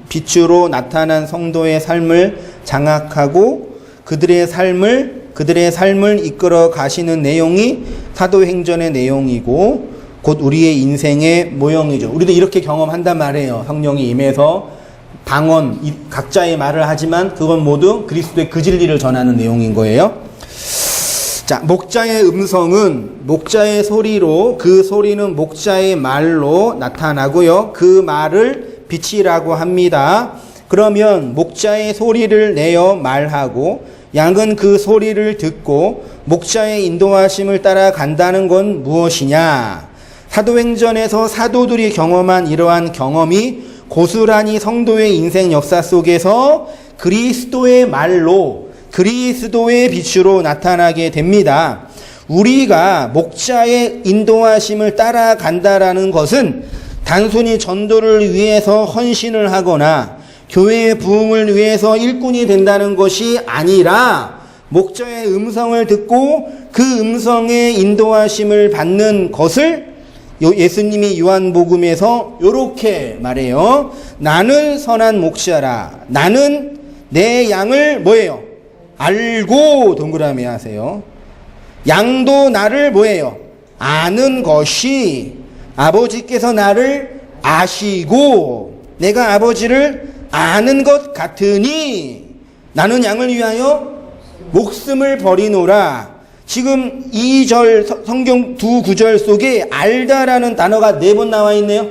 빛으로 나타난 성도의 삶을 장악하고 그들의 삶을 이끌어 가시는 내용이 사도행전의 내용이고 곧 우리의 인생의 모형이죠. 우리도 이렇게 경험한단 말이에요. 성령이 임해서 방언, 각자의 말을 하지만 그건 모두 그리스도의 그 진리를 전하는 내용인 거예요. 자, 목자의 음성은 목자의 소리로, 그 소리는 목자의 말로 나타나고요. 그 말을 빛이라고 합니다. 그러면 목자의 소리를 내어 말하고 양은 그 소리를 듣고 목자의 인도하심을 따라 간다는 건 무엇이냐? 사도행전에서 사도들이 경험한 이러한 경험이 고스란히 성도의 인생 역사 속에서 그리스도의 말로, 그리스도의 빛으로 나타나게 됩니다. 우리가 목자의 인도하심을 따라간다라는 것은 단순히 전도를 위해서 헌신을 하거나 교회의 부흥을 위해서 일꾼이 된다는 것이 아니라 목자의 음성을 듣고 그 음성의 인도하심을 받는 것을 예수님이 요한복음에서 이렇게 말해요. 나는 선한 목자라. 나는 내 양을 뭐예요? 알고 동그라미 하세요. 양도 나를 뭐예요? 아는 것이 아버지께서 나를 아시고 내가 아버지를 아는 것 같으니 나는 양을 위하여 목숨을 버리노라. 지금 2절 성경 두 구절 속에 알다라는 단어가 4번 나와 있네요.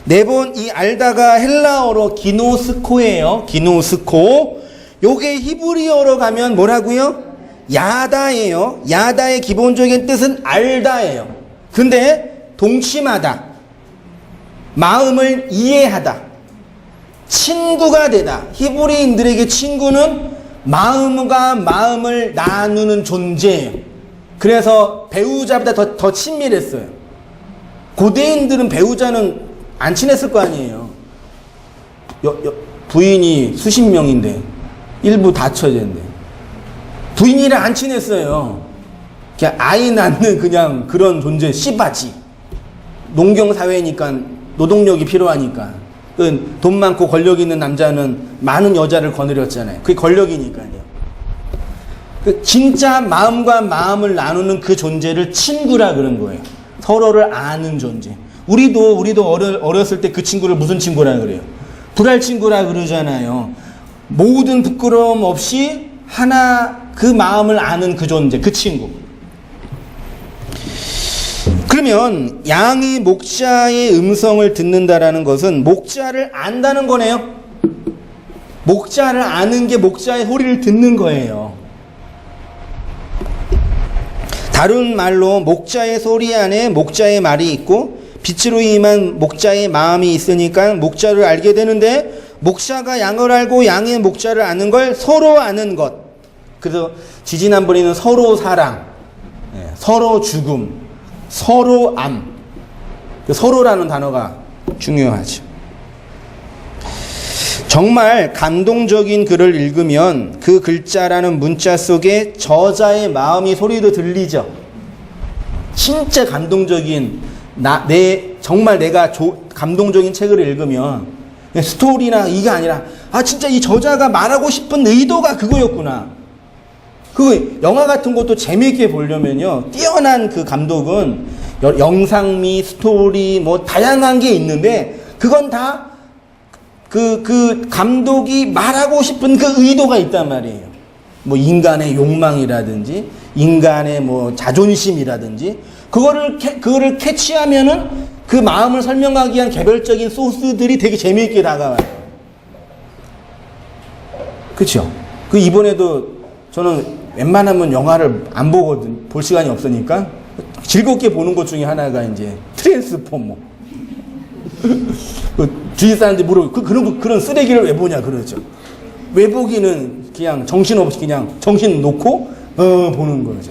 4번. 이 알다가 헬라어로 기노스코예요. 기노스코. 요게 히브리어로 가면 뭐라고요? 야다예요. 야다의 기본적인 뜻은 알다예요. 근데 동침하다, 마음을 이해하다, 친구가 되다. 히브리인들에게 친구는 마음과 마음을 나누는 존재예요. 그래서 배우자보다 더 친밀했어요. 고대인들은 배우자는 안 친했을 거 아니에요. 부인이 수십 명인데 일부 다처제인데 부인이랑 안 친했어요. 그냥 아이 낳는 그냥 그런 존재, 씨바지. 농경사회니까 노동력이 필요하니까. 돈 많고 권력 있는 남자는 많은 여자를 거느렸잖아요. 그게 권력이니까요. 진짜 마음과 마음을 나누는 그 존재를 친구라 그런 거예요. 서로를 아는 존재. 우리도 어렸을 때 그 친구를 무슨 친구라 그래요? 불알 친구라 그러잖아요. 모든 부끄러움 없이 하나 그 마음을 아는 그 존재, 그 친구. 그러면 양이 목자의 음성을 듣는다라는 것은 목자를 안다는 거네요. 목자를 아는 게 목자의 소리를 듣는 거예요. 다른 말로 목자의 소리 안에 목자의 말이 있고 빛으로 임한 목자의 마음이 있으니까 목자를 알게 되는데 목자가 양을 알고 양의 목자를 아는 걸 서로 아는 것. 그래서 지지난번에는 서로 사랑, 서로 죽음, 서로 암. 서로라는 단어가 중요하죠. 정말 감동적인 글을 읽으면 그 글자라는 문자 속에 저자의 마음이 소리로 들리죠. 진짜 감동적인 정말 내가 감동적인 책을 읽으면 스토리나 이게 아니라 진짜 이 저자가 말하고 싶은 의도가 그거였구나. 그 영화 같은 것도 재미있게 보려면요, 뛰어난 그 감독은 영상미, 스토리 뭐 다양한 게 있는데 그건 다 그 감독이 말하고 싶은 그 의도가 있단 말이에요. 뭐 인간의 욕망이라든지 인간의 뭐 자존심이라든지 그거를 캐치하면은 그 마음을 설명하기 위한 개별적인 소스들이 되게 재미있게 다가와요. 그렇죠? 그 이번에도 저는 웬만하면 영화를 안 보거든. 볼 시간이 없으니까 즐겁게 보는 것 중에 하나가 이제 트랜스포머. 주위 사람들이 물어보고 그런 쓰레기를 왜 보냐 그러죠. 왜 보기는 그냥 정신없이 그냥 정신 놓고 보는 거죠.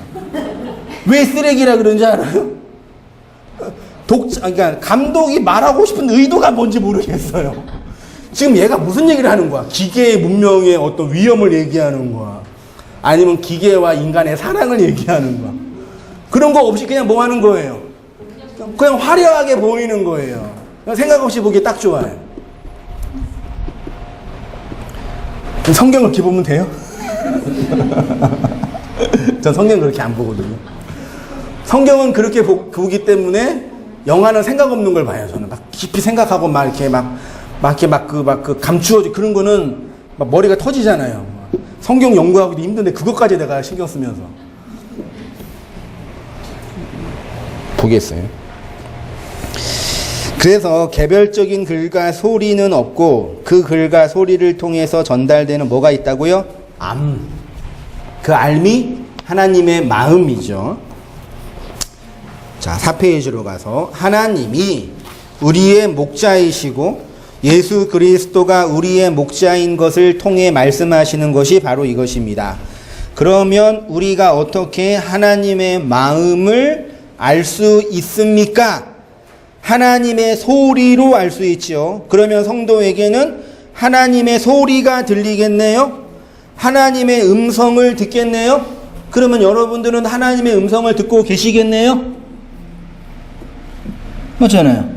왜 쓰레기라 그런지 알아요? 그러니까 감독이 말하고 싶은 의도가 뭔지 모르겠어요. 지금 얘가 무슨 얘기를 하는 거야? 기계의 문명의 어떤 위험을 얘기하는 거야. 아니면 기계와 인간의 사랑을 얘기하는 거야. 그런 거 없이 그냥 뭐 하는 거예요? 그냥 화려하게 보이는 거예요. 생각 없이 보기 딱 좋아요. 성경을 이렇게 보면 돼요? 전 성경 그렇게 안 보거든요. 성경은 그렇게 보기 때문에 영화는 생각 없는 걸 봐요. 저는 막 깊이 생각하고 막 이렇게 그 감추어지 그런 거는 막 머리가 터지잖아요. 성경 연구하기도 힘든데 그것까지 내가 신경 쓰면서 보겠어요. 그래서 개별적인 글과 소리는 없고 그 글과 소리를 통해서 전달되는 뭐가 있다고요? 그 알미 하나님의 마음이죠. 자, 4페이지로 가서 하나님이 우리의 목자이시고 예수 그리스도가 우리의 목자인 것을 통해 말씀하시는 것이 바로 이것입니다. 그러면 우리가 어떻게 하나님의 마음을 알 수 있습니까? 하나님의 소리로 알 수 있죠. 그러면 성도에게는 하나님의 소리가 들리겠네요. 하나님의 음성을 듣겠네요. 그러면 여러분들은 하나님의 음성을 듣고 계시겠네요. 맞잖아요.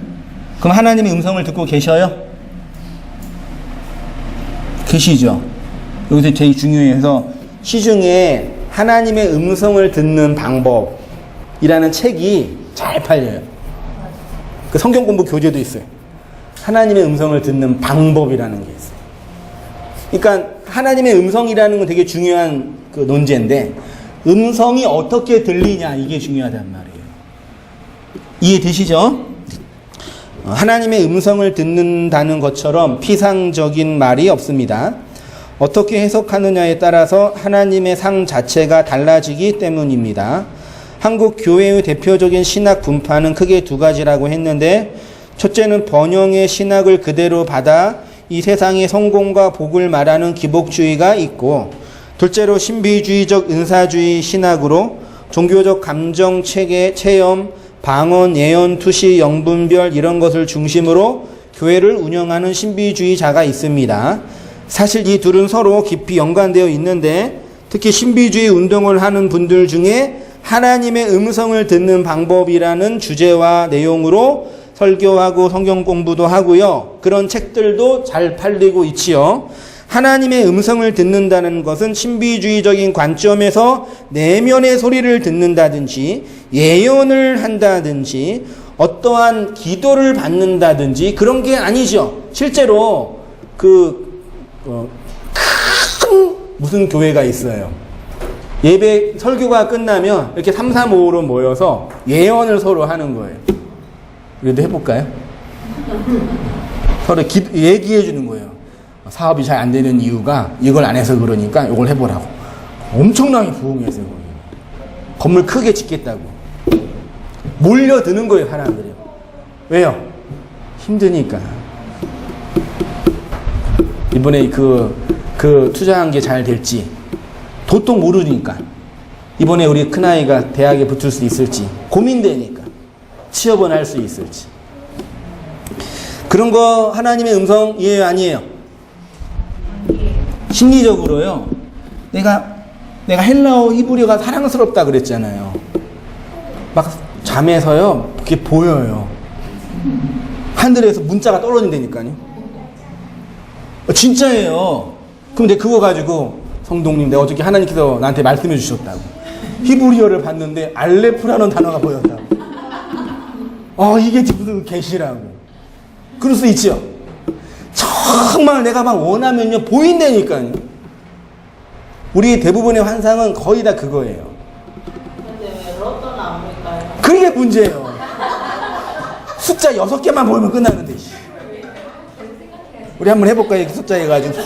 그럼 하나님의 음성을 듣고 계셔요? 계시죠. 여기서 제일 중요해서 시중에 하나님의 음성을 듣는 방법이라는 책이 잘 팔려요. 그 성경 공부 교재도 있어요. 하나님의 음성을 듣는 방법이라는 게 있어요. 그러니까 하나님의 음성이라는 건 되게 중요한 그 논제인데 음성이 어떻게 들리냐 이게 중요하단 말이에요. 이해되시죠? 하나님의 음성을 듣는다는 것처럼 피상적인 말이 없습니다. 어떻게 해석하느냐에 따라서 하나님의 상 자체가 달라지기 때문입니다. 한국 교회의 대표적인 신학 분파는 크게 두 가지라고 했는데 첫째는 번영의 신학을 그대로 받아 이 세상의 성공과 복을 말하는 기복주의가 있고 둘째로 신비주의적 은사주의 신학으로 종교적 감정, 체계, 체험, 방언, 예언, 투시, 영분별 이런 것을 중심으로 교회를 운영하는 신비주의자가 있습니다. 사실 이 둘은 서로 깊이 연관되어 있는데 특히 신비주의 운동을 하는 분들 중에 하나님의 음성을 듣는 방법이라는 주제와 내용으로 설교하고 성경 공부도 하고요. 그런 책들도 잘 팔리고 있지요. 하나님의 음성을 듣는다는 것은 신비주의적인 관점에서 내면의 소리를 듣는다든지 예언을 한다든지 어떠한 기도를 받는다든지 그런 게 아니죠. 실제로 큰 무슨 교회가 있어요. 예배 설교가 끝나면 이렇게 3, 4, 5로 모여서 예언을 서로 하는 거예요. 그래도 해볼까요? 서로 얘기해 주는 거예요. 사업이 잘 안 되는 이유가 이걸 안 해서 그러니까 이걸 해보라고. 엄청나게 부흥했어요. 거기. 건물 크게 짓겠다고. 몰려드는 거예요, 사람들이. 왜요? 힘드니까. 이번에 그 투자한 게 잘 될지 도통 모르니까. 이번에 우리 큰아이가 대학에 붙을 수 있을지 고민되니까. 취업은 할 수 있을지. 그런 거 하나님의 음성이에요, 아니에요? 심리적으로요. 내가 헬라어 히브리어가 사랑스럽다 그랬잖아요. 막 잠에서요. 그게 보여요. 하늘에서 문자가 떨어진다니까요. 진짜예요. 그럼 내가 그거 가지고 성동님 내가 어저께 하나님께서 나한테 말씀해 주셨다고. 히브리어를 봤는데 알레프라는 단어가 보였다고. 이게 무슨 계시라고. 그럴 수 있죠. 정말 내가 막 원하면요 보인다니까요. 우리 대부분의 환상은 거의 다 그거예요. 근데 왜 로또는 안 보일까요? 그게 문제예요. 숫자 6개만 보이면 끝나는데. 우리 한번 해볼까요? 숫자 해가지고.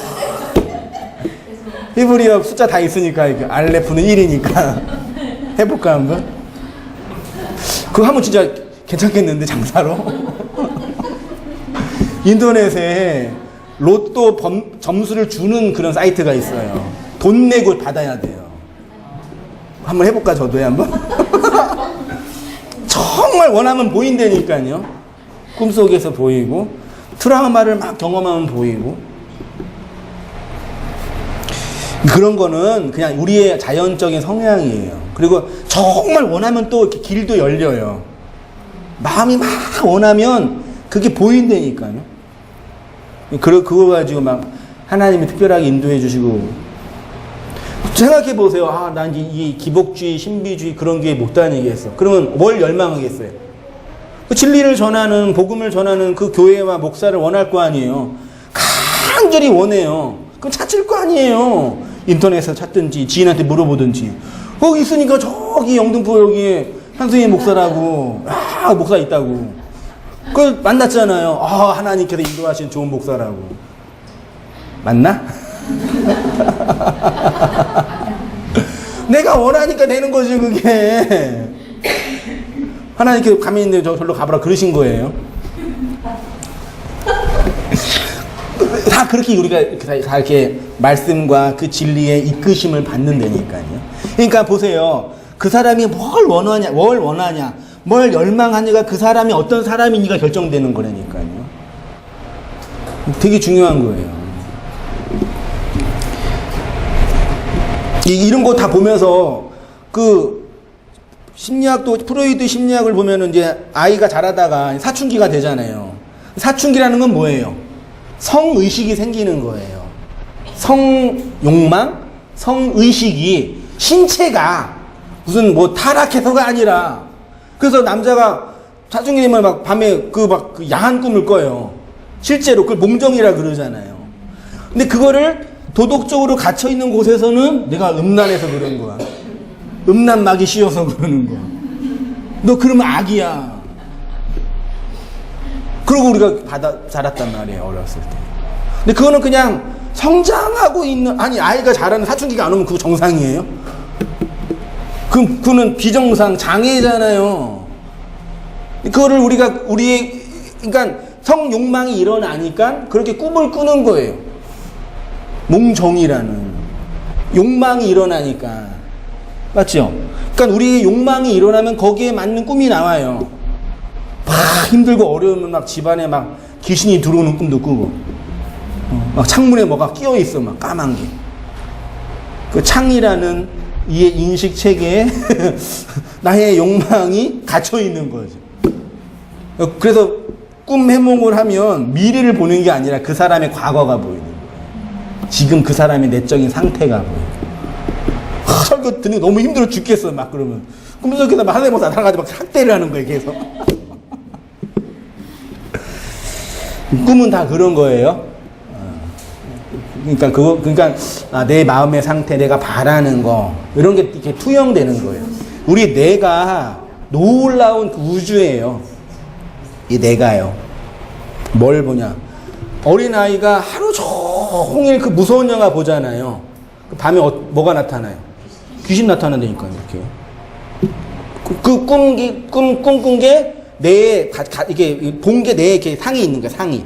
히브리어 숫자 다 있으니까 알레프는 1이니까 해볼까 한번? 그거 하면 진짜 괜찮겠는데 장사로? 인터넷에 로또 점수를 주는 그런 사이트가 있어요. 돈 내고 받아야 돼요. 한번 해볼까 저도요 한번? 정말 원하면 보인다니까요. 꿈속에서 보이고 트라우마를 막 경험하면 보이고. 그런 거는 그냥 우리의 자연적인 성향이에요. 그리고 정말 원하면 또 이렇게 길도 열려요. 마음이 막 원하면 그게 보인다니까요. 그거 가지고 막 하나님이 특별하게 인도해 주시고. 생각해 보세요. 아, 난 이 기복주의, 신비주의 그런 게 못 다니겠어. 그러면 뭘 열망하겠어요? 그 진리를 전하는, 복음을 전하는 그 교회와 목사를 원할 거 아니에요. 간절히 원해요. 그럼 찾을 거 아니에요. 인터넷에서 찾든지, 지인한테 물어보든지. 거기 있으니까 저기 영등포 여기에 한승희 목사라고, 목사 있다고. 그걸 만났잖아요. 하나님께서 인도하신 좋은 목사라고. 맞나? 내가 원하니까 되는 거지, 그게. 하나님께서 가만히 있는데 저절로 가보라 그러신 거예요. 다 그렇게 우리가 다 이렇게 말씀과 그 진리의 이끄심을 받는다니까요. 그러니까 보세요. 그 사람이 뭘 원하냐, 뭘 열망하냐가 그 사람이 어떤 사람이니가 결정되는 거라니까요. 되게 중요한 거예요. 이런 거 다 보면서 그 심리학도 프로이드 심리학을 보면은 이제 아이가 자라다가 사춘기가 되잖아요. 사춘기라는 건 뭐예요? 성의식이 생기는 거예요. 성욕망, 성의식이 신체가 무슨 뭐 타락해서가 아니라 그래서 남자가 사춘기 되면 막 밤에 그 야한 꿈을 꿔요. 실제로 그걸 몽정이라 그러잖아요. 근데 그거를 도덕적으로 갇혀있는 곳에서는 내가 음란해서 그런 거야. 음란막이 씌어서 그러는 거야. 너 그러면 악이야. 그러고 우리가 자랐단 말이에요, 어렸을 때. 근데 그거는 그냥 성장하고 있는, 아이가 자라는 사춘기가 안 오면 그거 정상이에요? 그거는 비정상, 장애잖아요. 그거를 그러니까 성욕망이 일어나니까 그렇게 꿈을 꾸는 거예요. 몽정이라는. 욕망이 일어나니까. 맞죠? 그러니까 우리의 욕망이 일어나면 거기에 맞는 꿈이 나와요. 막 힘들고 어려우면 막 집안에 막 귀신이 들어오는 꿈도 꾸고, 막 창문에 뭐가 끼어 있어, 막 까만 게. 그 창이라는 이 인식 체계에 나의 욕망이 갇혀 있는 거죠. 그래서 꿈 해몽을 하면 미래를 보는 게 아니라 그 사람의 과거가 보이는 거예요. 지금 그 사람의 내적인 상태가 보여요. 설교 듣는 게 너무 힘들어 죽겠어, 막 그러면. 꿈 속에서 막 하나님 목사 나가지고 막 학대를 하는 거예요, 계속. 꿈은 다 그런 거예요. 그러니까 내 마음의 상태, 내가 바라는 거, 이런 게 이렇게 투영되는 거예요. 우리 뇌가 놀라운 그 우주예요. 이 뇌가요. 뭘 보냐. 어린아이가 하루 종일 그 무서운 영화 보잖아요. 밤에 뭐가 나타나요? 귀신 나타난다니까요, 이렇게. 꿈꾼 게 뇌에, 이게 본 게 뇌에 이렇게 상이 있는 거야, 상이.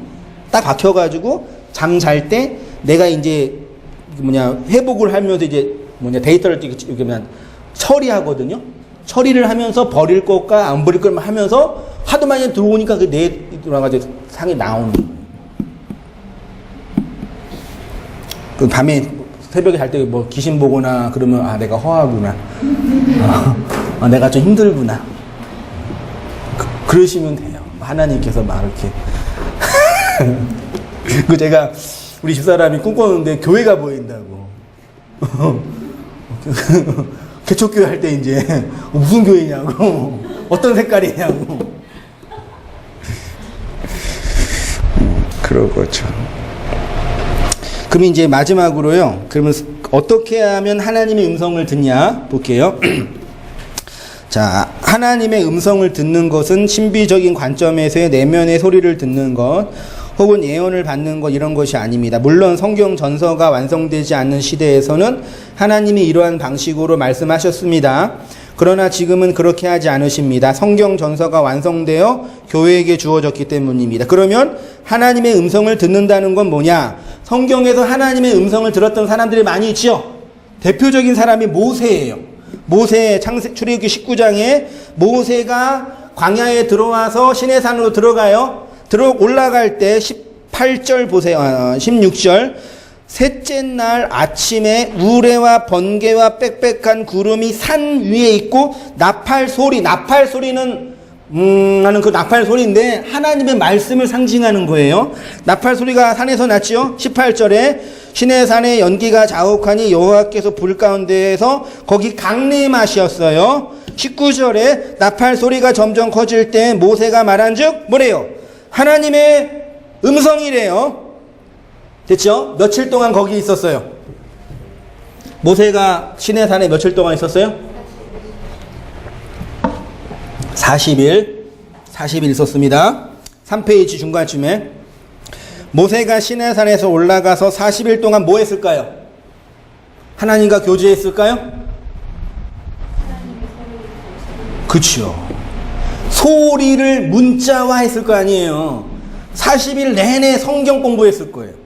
딱 박혀가지고, 잠 잘 때, 내가 이제, 회복을 하면서 이제, 데이터를 처리하거든요? 처리를 하면서 버릴 것과 안 버릴 것만 하면서 하도 많이 들어오니까 그 뇌에 들어가지고 상이 나오는 거예요. 그 밤에 새벽에 잘 때 뭐 귀신 보거나 그러면 내가 허하구나. 내가 좀 힘들구나. 그러시면 돼요. 하나님께서 막 이렇게. 제가 우리 집사람이 꿈꿨는데 교회가 보인다고. 개척교회 할 때 이제 무슨 교회냐고. 어떤 색깔이냐고. 그런 거죠. 그럼 이제 마지막으로요. 그러면 어떻게 하면 하나님의 음성을 듣냐 볼게요. 자, 하나님의 음성을 듣는 것은 신비적인 관점에서의 내면의 소리를 듣는 것, 혹은 예언을 받는 것, 이런 것이 아닙니다. 물론 성경 전서가 완성되지 않는 시대에서는 하나님이 이러한 방식으로 말씀하셨습니다. 그러나 지금은 그렇게 하지 않으십니다. 성경 전서가 완성되어 교회에게 주어졌기 때문입니다. 그러면 하나님의 음성을 듣는다는 건 뭐냐? 성경에서 하나님의 음성을 들었던 사람들이 많이 있죠. 대표적인 사람이 모세예요. 모세 출애굽기 19장에 모세가 광야에 들어와서 시내산으로 들어가요. 올라갈 때 18절 보세요. 16절 셋째 날 아침에 우레와 번개와 빽빽한 구름이 산 위에 있고 나팔 소리는 하는 그 나팔 소리인데 하나님의 말씀을 상징하는 거예요. 나팔 소리가 산에서 났지요. 18절에 신의 산에 연기가 자욱하니 여호와께서 불 가운데에서 거기 강림하셨어요. 19절에 나팔 소리가 점점 커질 때 모세가 말한즉 뭐래요? 하나님의 음성이래요. 됐죠? 며칠 동안 거기 있었어요. 모세가 신의 산에 며칠 동안 있었어요? 40일 있었습니다. 3페이지 중간쯤에 모세가 시내 산에서 올라가서 40일 동안 뭐 했을까요? 하나님과 교제했을까요? 그렇죠. 소리를 문자화 했을 거 아니에요. 40일 내내 성경 공부했을 거예요.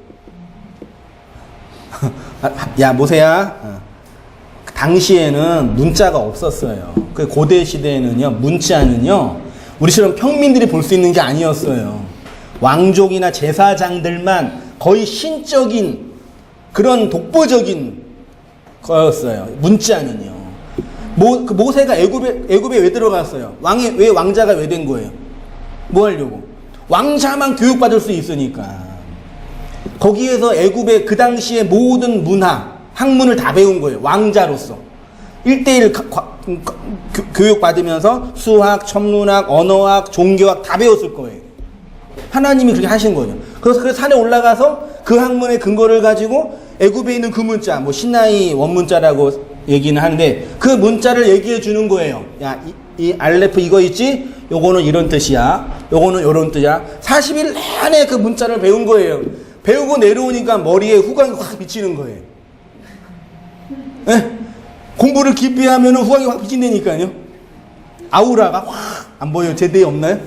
야 모세야, 당시에는 문자가 없었어요. 그 고대 시대에는요, 문자는요, 우리처럼 평민들이 볼 수 있는 게 아니었어요. 왕족이나 제사장들만 거의 신적인 그런 독보적인 거였어요. 문자는요. 그 모세가 애굽에 왜 들어갔어요? 왜 왕자가 왜 된 거예요? 뭐 하려고? 왕자만 교육받을 수 있으니까. 거기에서 애굽의 그 당시의 모든 문화, 학문을 다 배운 거예요. 왕자로서. 1:1 교육받으면서 수학, 천문학, 언어학, 종교학 다 배웠을 거예요. 하나님이 그렇게 하신 거예요. 그래서 그 산에 올라가서 그 학문의 근거를 가지고 애굽에 있는 그 문자, 뭐 시나이 원문자라고 얘기는 하는데 그 문자를 얘기해 주는 거예요. 야, 이 알레프 이거 있지? 요거는 이런 뜻이야. 요거는 요런 뜻이야. 40일 내내 그 문자를 배운 거예요. 배우고 내려오니까 머리에 후광이 확 비치는 거예요. 네? 공부를 깊이 하면 후광이 확 비친다니까요. 아우라가 확 안 보여요. 제대에 없나요?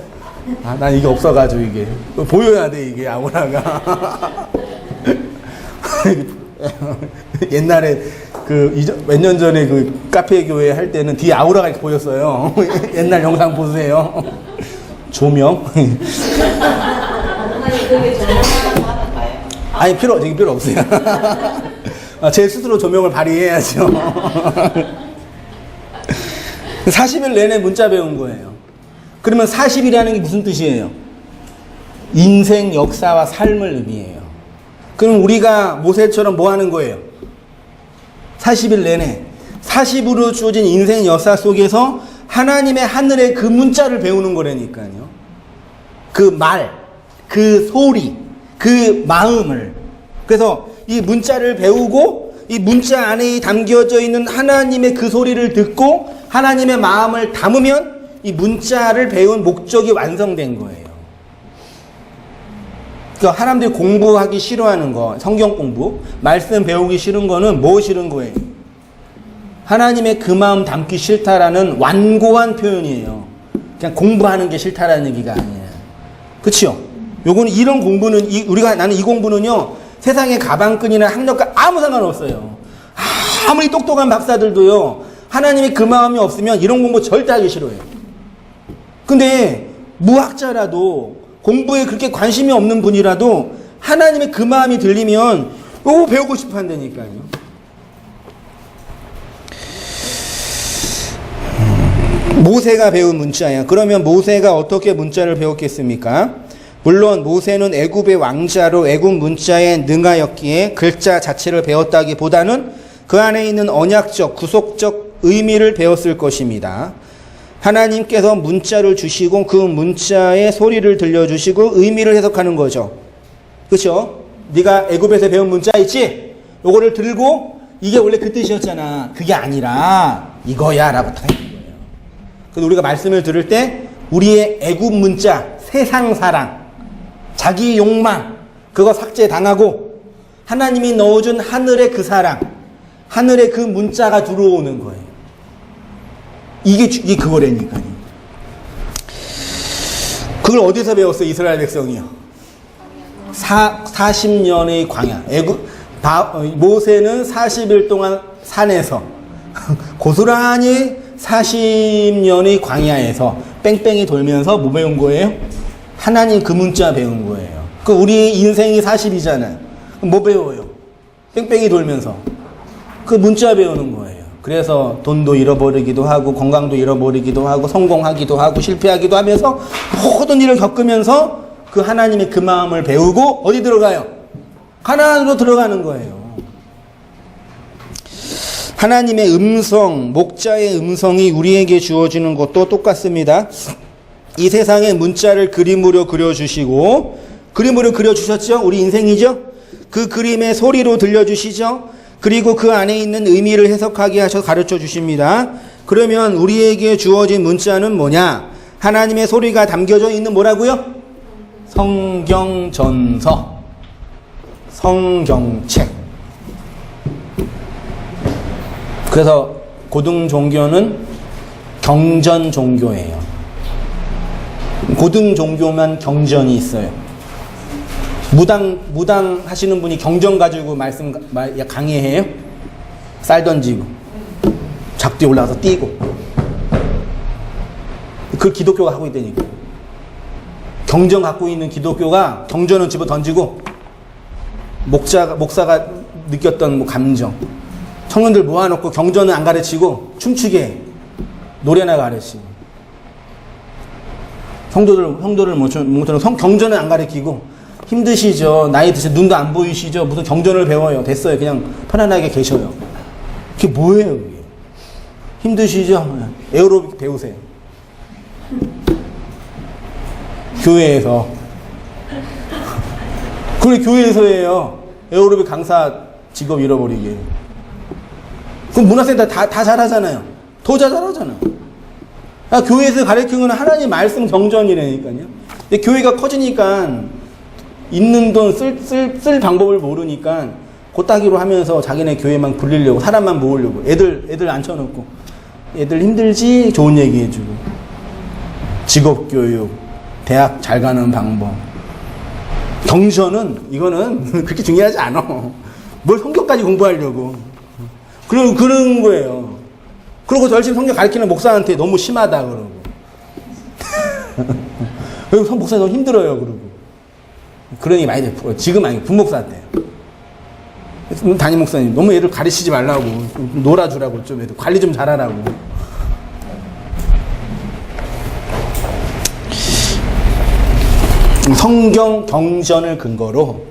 아, 난 이게 없어가지고 이게 보여야 돼 이게 아우라가. 옛날에 몇 년 전에 그 카페 교회 할 때는 뒤에 아우라가 이렇게 보였어요. 옛날 영상 보세요. 조명. 아니 필요 없어요. 제 스스로 조명을 발휘해야죠. 40일 내내 문자 배운 거예요. 그러면 40일이라는 게 무슨 뜻이에요? 인생 역사와 삶을 의미해요. 그럼 우리가 모세처럼 뭐 하는 거예요? 40일 내내 40으로 주어진 인생 역사 속에서 하나님의 하늘의 그 문자를 배우는 거라니까요. 그 말, 그 소리, 그 마음을. 그래서 이 문자를 배우고 이 문자 안에 담겨져 있는 하나님의 그 소리를 듣고 하나님의 마음을 담으면 이 문자를 배운 목적이 완성된 거예요. 그러니까 사람들이 공부하기 싫어하는 거, 성경 공부, 말씀 배우기 싫은 거는 뭐 싫은 거예요? 하나님의 그 마음 담기 싫다라는 완고한 표현이에요. 그냥 공부하는 게 싫다라는 얘기가 아니에요. 그치요? 요거는 이런 공부는, 나는 이 공부는요, 세상의 가방끈이나 학력과 아무 상관없어요. 아무리 똑똑한 박사들도요, 하나님의 그 마음이 없으면 이런 공부 절대 하기 싫어요. 근데 무학자라도 공부에 그렇게 관심이 없는 분이라도 하나님의 그 마음이 들리면 배우고 싶어 한다니까요. 모세가 배운 문자야. 그러면 모세가 어떻게 문자를 배웠겠습니까? 물론 모세는 애굽의 왕자로 애굽 문자에 능하였기에 글자 자체를 배웠다기보다는 그 안에 있는 언약적, 구속적 의미를 배웠을 것입니다. 하나님께서 문자를 주시고 그 문자의 소리를 들려주시고 의미를 해석하는 거죠. 그렇죠? 네가 애굽에서 배운 문자 있지? 요거를 들고 이게 원래 그 뜻이었잖아. 그게 아니라 이거야 라고 다 했는 거예요. 그래서 우리가 말씀을 들을 때 우리의 애굽 문자, 세상 사랑, 자기 욕망 그거 삭제당하고 하나님이 넣어준 하늘의 그 사랑, 하늘의 그 문자가 들어오는 거예요. 이게 그거라니까요. 그걸 어디서 배웠어요? 이스라엘 백성이요. 40년의 광야. 모세는 40일 동안 산에서 고스란히 40년의 광야에서 뺑뺑이 돌면서 뭐 배운 거예요? 하나님 그 문자 배운 거예요. 그 우리 인생이 40이잖아요. 뭐 배워요? 뺑뺑이 돌면서 그 문자 배우는 거예요. 그래서 돈도 잃어버리기도 하고 건강도 잃어버리기도 하고 성공하기도 하고 실패하기도 하면서 모든 일을 겪으면서 그 하나님의 그 마음을 배우고 어디 들어가요? 가나안으로 들어가는 거예요. 하나님의 음성, 목자의 음성이 우리에게 주어지는 것도 똑같습니다. 이 세상의 문자를 그림으로 그려주시고, 그림으로 그려주셨죠? 우리 인생이죠? 그 그림의 소리로 들려주시죠? 그리고 그 안에 있는 의미를 해석하게 하셔서 가르쳐 주십니다. 그러면 우리에게 주어진 문자는 뭐냐? 하나님의 소리가 담겨져 있는 뭐라고요? 성경전서, 성경책. 그래서 고등 종교는 경전 종교예요. 고등 종교만 경전이 있어요. 무당 하시는 분이 경전 가지고 강의해요? 쌀 던지고 작두에 올라가서 뛰고. 그걸 기독교가 하고 있다니까. 경전 갖고 있는 기독교가 경전은 집어 던지고 목사가 느꼈던 뭐 감정, 청년들 모아놓고 경전은 안 가르치고 춤추게 해. 노래나 가르치고. 성도들 모처럼 경전은 안 가르치고 힘드시죠? 나이 드셔 눈도 안 보이시죠? 무슨 경전을 배워요? 됐어요. 그냥 편안하게 계셔요. 그게 뭐예요? 그게? 힘드시죠? 에어로빅 배우세요. 교회에서. 그걸 교회에서 해요. 에어로빅 강사 직업 잃어버리게. 그럼 문화센터 다 잘하잖아요. 더 잘하잖아요. 교회에서 가르치는 건 하나님 말씀 경전이라니까요. 근데 교회가 커지니까 있는 돈 쓸 방법을 모르니까 고따기로 하면서 자기네 교회만 굴리려고 사람만 모으려고 애들 앉혀놓고 애들 힘들지 좋은 얘기 해주고 직업교육 대학 잘 가는 방법 경전은 이거는 그렇게 중요하지 않아. 뭘 성경까지 공부하려고 그런 거예요. 그러고 열심히 성경 가르치는 목사한테 너무 심하다 그러고 그리고 목사 너무 힘들어요 그러고 그런 얘기 많이 들어요. 지금 아니고 분목사한테 담임 목사님 너무 애들 가르치지 말라고 놀아주라고 좀 애들 관리 좀 잘하라고. 성경 경전을 근거로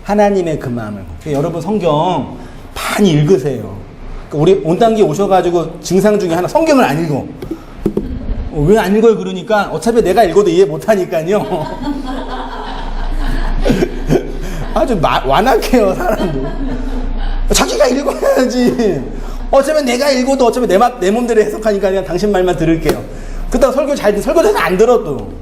하나님의 그 마음을 여러분 성경 많이 읽으세요. 우리 온당기에 오셔가지고 증상 중에 하나 성경을 안 읽어. 왜 안 읽어요? 그러니까 어차피 내가 읽어도 이해 못하니까요. 아주 완악해요 사람들. 자기가 읽어야지. 어차피 내가 읽어도 어차피 내 몸대로 해석하니까 그냥 당신 말만 들을게요. 그렇다고 설교도 안 들어 또.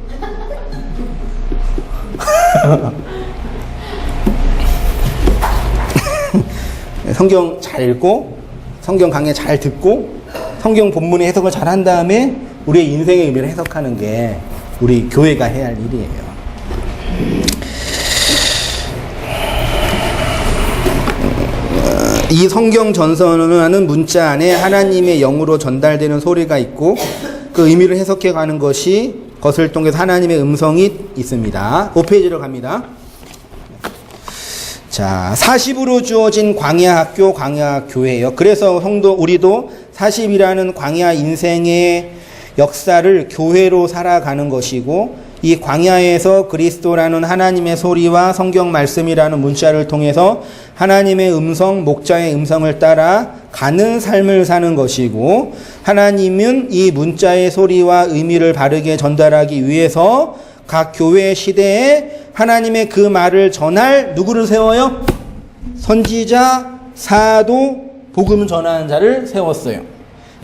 성경 잘 읽고 성경 강의 잘 듣고 성경 본문의 해석을 잘 한 다음에 우리의 인생의 의미를 해석하는 게 우리 교회가 해야 할 일이에요. 이 성경 전서는 문자 안에 하나님의 영으로 전달되는 소리가 있고 그 의미를 해석해 가는 것을 통해서 하나님의 음성이 있습니다. 5페이지로 갑니다. 자, 40으로 주어진 광야학교, 광야교회예요. 그래서 우리도 40이라는 광야 인생의 역사를 교회로 살아가는 것이고 이 광야에서 그리스도라는 하나님의 소리와 성경 말씀이라는 문자를 통해서 하나님의 음성, 목자의 음성을 따라 가는 삶을 사는 것이고 하나님은 이 문자의 소리와 의미를 바르게 전달하기 위해서 각 교회 시대에 하나님의 그 말을 전할 누구를 세워요? 선지자, 사도, 복음 전하는 자를 세웠어요.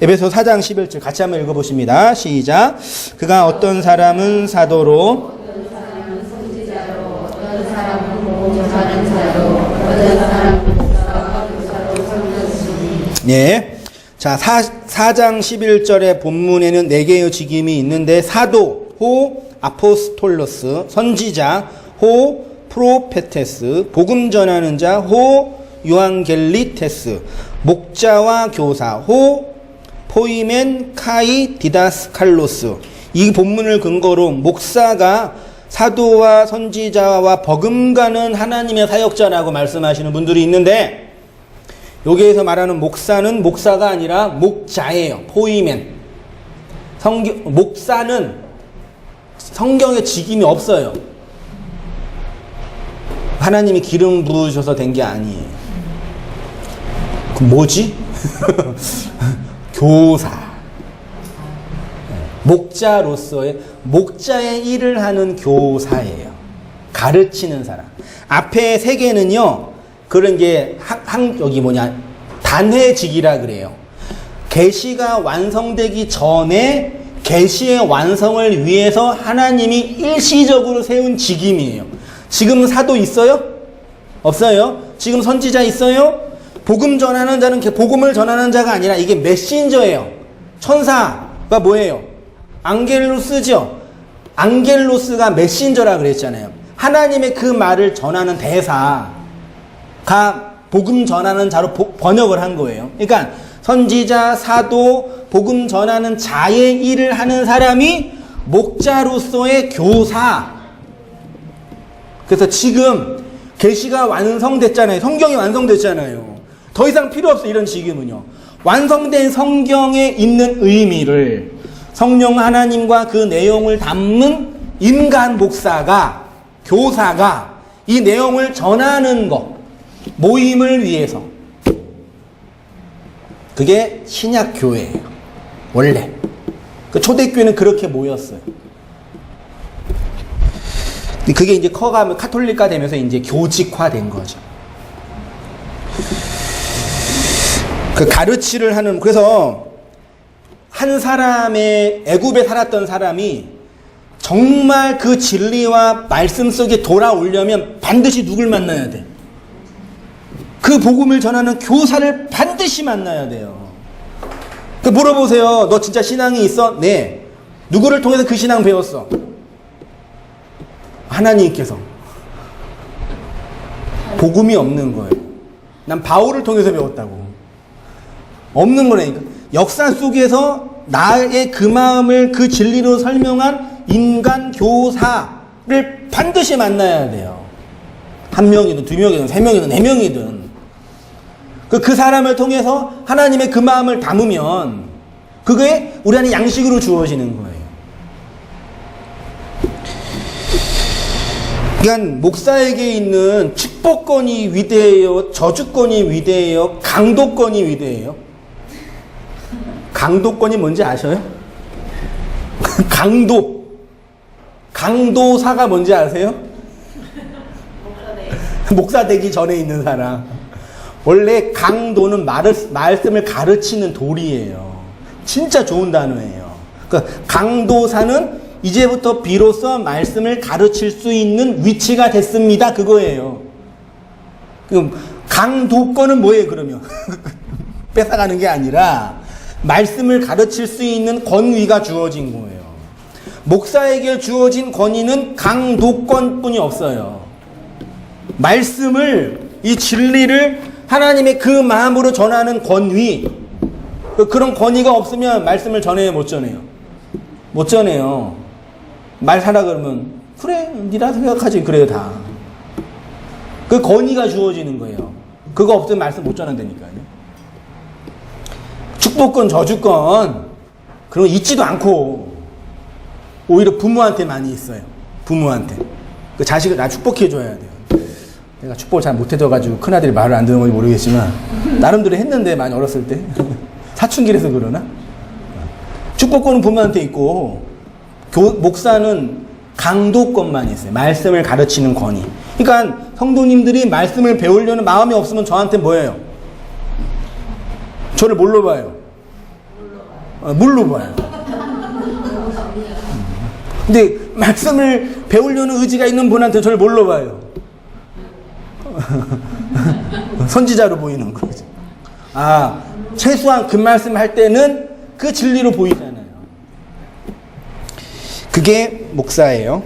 에베소 4장 11절 같이 한번 읽어보십니다. 시작. 그가 어떤 사람은 사도로, 어떤 사람은 선지자로, 어떤 사람은 복음 전하는 자로, 어떤 사람은 목사와 교사로 섬겼으니. 예. 자, 4장 11절의 본문에는 4개의 직임이 있는데 사도, 호, 아포스톨로스, 선지자, 호, 프로페테스, 복음 전하는 자, 호, 유앙겔리테스, 목자와 교사, 호, 포이멘, 카이, 디다스칼로스. 이 본문을 근거로 목사가 사도와 선지자와 버금가는 하나님의 사역자라고 말씀하시는 분들이 있는데 여기에서 말하는 목사는 목사가 아니라 목자예요. 포이멘. 목사는 성경에 직임이 없어요. 하나님이 기름 부으셔서 된 게 아니에요. 그럼 뭐지? 교사. 목자로서의 목자의 일을 하는 교사예요. 가르치는 사람. 앞에 세 개는요. 그런 게 여기 단회직이라 그래요. 계시가 완성되기 전에 계시의 완성을 위해서 하나님이 일시적으로 세운 직임이에요. 지금 사도 있어요? 없어요? 지금 선지자 있어요? 복음 전하는 자는 복음을 전하는 자가 아니라 이게 메신저예요. 천사가 뭐예요? 앙겔로스죠. 앙겔로스가 메신저라 그랬잖아요. 하나님의 그 말을 전하는 대사가 복음 전하는 자로 번역을 한 거예요. 그러니까 선지자, 사도, 복음 전하는 자의 일을 하는 사람이 목자로서의 교사. 그래서 지금 계시가 완성됐잖아요. 성경이 완성됐잖아요. 더 이상 필요 없어 이런 직임은요. 완성된 성경에 있는 의미를 성령 하나님과 그 내용을 담는 인간 목사가, 교사가 이 내용을 전하는 것, 모임을 위해서. 그게 신약교회예요. 원래. 그 초대교회는 그렇게 모였어요. 그게 이제 커가면 카톨릭화 되면서 이제 교직화된 거죠. 그 가르치를 하는, 그래서 한 사람의 애굽에 살았던 사람이 정말 그 진리와 말씀 속에 돌아오려면 반드시 누굴 만나야 돼? 그 복음을 전하는 교사를 반드시 만나야 돼요. 그 물어보세요. 너 진짜 신앙이 있어? 네. 누구를 통해서 그 신앙 배웠어? 하나님께서. 복음이 없는 거예요. 난 바울을 통해서 배웠다고. 없는 거라니까. 역사 속에서 나의 그 마음을 그 진리로 설명한 인간 교사를 반드시 만나야 돼요. 한 명이든 두 명이든 세 명이든 네 명이든. 그 사람을 통해서 하나님의 그 마음을 담으면 그게 우리한테 양식으로 주어지는 거예요. 그러니까 목사에게 있는 축복권이 위대해요? 저주권이 위대해요? 강도권이 위대해요? 강도권이 뭔지 아셔요? 강도사가 뭔지 아세요? 목사 되기 전에 있는 사람. 원래 강도는 말씀을 가르치는 돌이에요. 진짜 좋은 단어예요. 그러니까 강도사는 이제부터 비로소 말씀을 가르칠 수 있는 위치가 됐습니다. 그거예요. 그럼 강도권은 뭐예요, 그러면? 뺏어가는 게 아니라 말씀을 가르칠 수 있는 권위가 주어진 거예요. 목사에게 주어진 권위는 강도권뿐이 없어요. 말씀을, 이 진리를 하나님의 그 마음으로 전하는 권위, 그런 권위가 없으면 말씀을 전해요, 못 전해요? 못 전해요. 말하라 그러면 그래, 니라 생각하지. 그래요, 다. 그 권위가 주어지는 거예요. 그거 없으면 말씀 못 전한다니까요. 축복권, 저주권 그런 거 있지도 않고 오히려 부모한테 많이 있어요. 부모한테. 그 자식을 나 축복해줘야 돼요. 내가 축복을 잘 못해줘가지고 큰아들이 말을 안 듣는 건지 모르겠지만 나름대로 했는데, 많이 어렸을 때. 사춘기라서 그러나? 축복권은 부모한테 있고 목사는 강도권만 있어요. 말씀을 가르치는 권위. 그러니까 성도님들이 말씀을 배우려는 마음이 없으면 저한테 뭐예요? 저를 뭘로 봐요? 물로 봐요. 근데 말씀을 배우려는 의지가 있는 분한테 저를 뭘로 봐요? 선지자로 보이는 거죠. 아, 최소한 그 말씀 할 때는 그 진리로 보이잖아요. 그게 목사예요.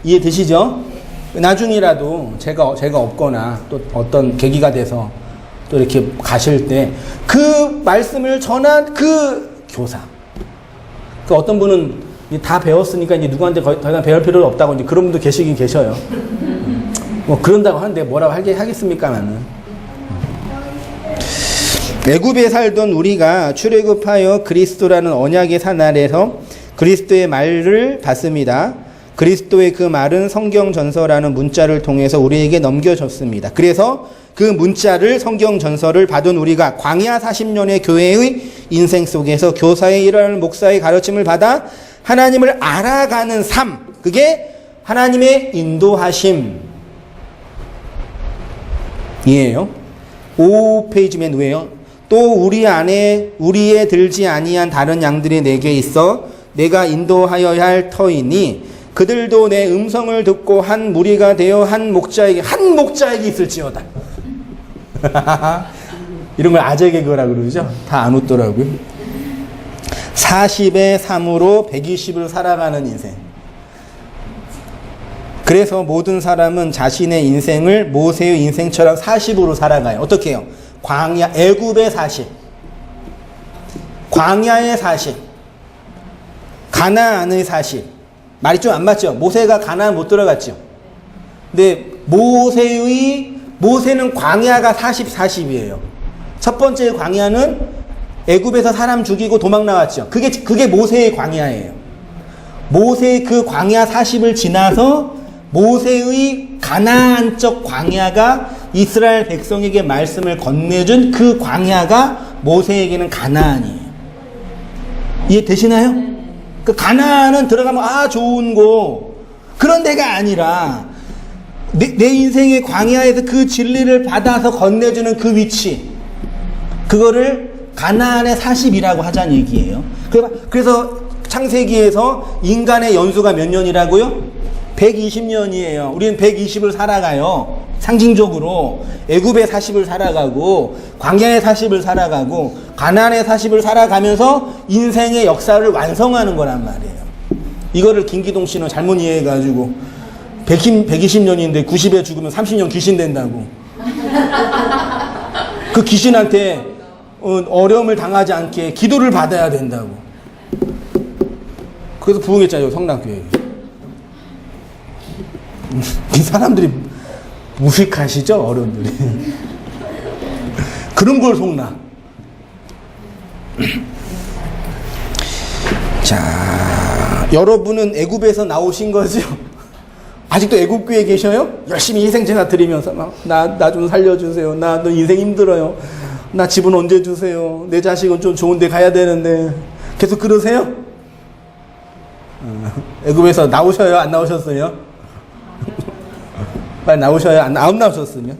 이해되시죠? 나중이라도 제가 없거나 또 어떤 계기가 돼서 또 이렇게 가실 때 그 말씀을 전한 그 교사. 그 어떤 분은 다 배웠으니까 이제 누구한테 더 이상 배울 필요가 없다고 이제 그런 분도 계시긴 계셔요. 뭐 그런다고 하는데 뭐라고 하겠습니까만은. 애굽에 살던 우리가 출애굽하여 그리스도라는 언약의 산 아래서 그리스도의 말을 받습니다. 그리스도의 그 말은 성경 전서라는 문자를 통해서 우리에게 넘겨졌습니다. 그래서 그 문자를 성경 전서를 받은 우리가 광야 40년의 교회의 인생 속에서 교사의 일하는 목사의 가르침을 받아 하나님을 알아가는 삶, 그게 하나님의 인도하심이에요. 5페이지 맨 위에요. 또 우리 안에 우리에 들지 아니한 다른 양들이 내게 있어 내가 인도하여야 할 터이니 그들도 내 음성을 듣고 한 무리가 되어 한 목자에게 있을지어다. 이런 걸 아재 개그라 그러죠. 다 안 웃더라고요. 40의 삶으로 120을 살아가는 인생. 그래서 모든 사람은 자신의 인생을 모세의 인생처럼 40으로 살아가요. 어떻게 해요? 광야, 애굽의 40, 광야의 40, 가나안의 40. 말이 좀 안 맞죠? 모세가 가나안 못 들어갔죠. 근데 모세는 광야가 40이에요. 첫 번째 광야는 애굽에서 사람 죽이고 도망 나왔죠. 그게 모세의 광야예요. 모세의 그 광야 40을 지나서 모세의 가나안적 광야가 이스라엘 백성에게 말씀을 건네준 그 광야가 모세에게는 가나안이에요. 이해되시나요? 그 가나안은 들어가면 좋은 곳, 그런 데가 아니라 내 인생의 광야에서 그 진리를 받아서 건네주는 그 위치, 그거를 가나안의 40이라고 하자는 얘기예요. 그래서 창세기에서 인간의 연수가 몇 년이라고요? 120년이에요. 우리는 120을 살아가요. 상징적으로 애굽의 40을 살아가고 광야의 40을 살아가고 가나안의 40을 살아가면서 인생의 역사를 완성하는 거란 말이에요. 이거를 김기동 씨는 잘못 이해해가지고 120년인데 90에 죽으면 30년 귀신 된다고. 그 귀신한테 어려움을 당하지 않게 기도를 받아야 된다고. 그래서 부흥했잖아요, 성남교회. 이 사람들이 무식하시죠, 어른들이. 그런 걸 속나. 자, 여러분은 애굽에서 나오신 거죠? 아직도 애국교회에 계셔요? 열심히 희생제사 드리면서 나 좀 살려주세요. 나 인생 힘들어요. 나 집은 언제 주세요. 내 자식은 좀 좋은 데 가야 되는데. 계속 그러세요? 애국에서 나오셔요? 안 나오셨어요? 빨리 나오셔요? 안 나오셨으면?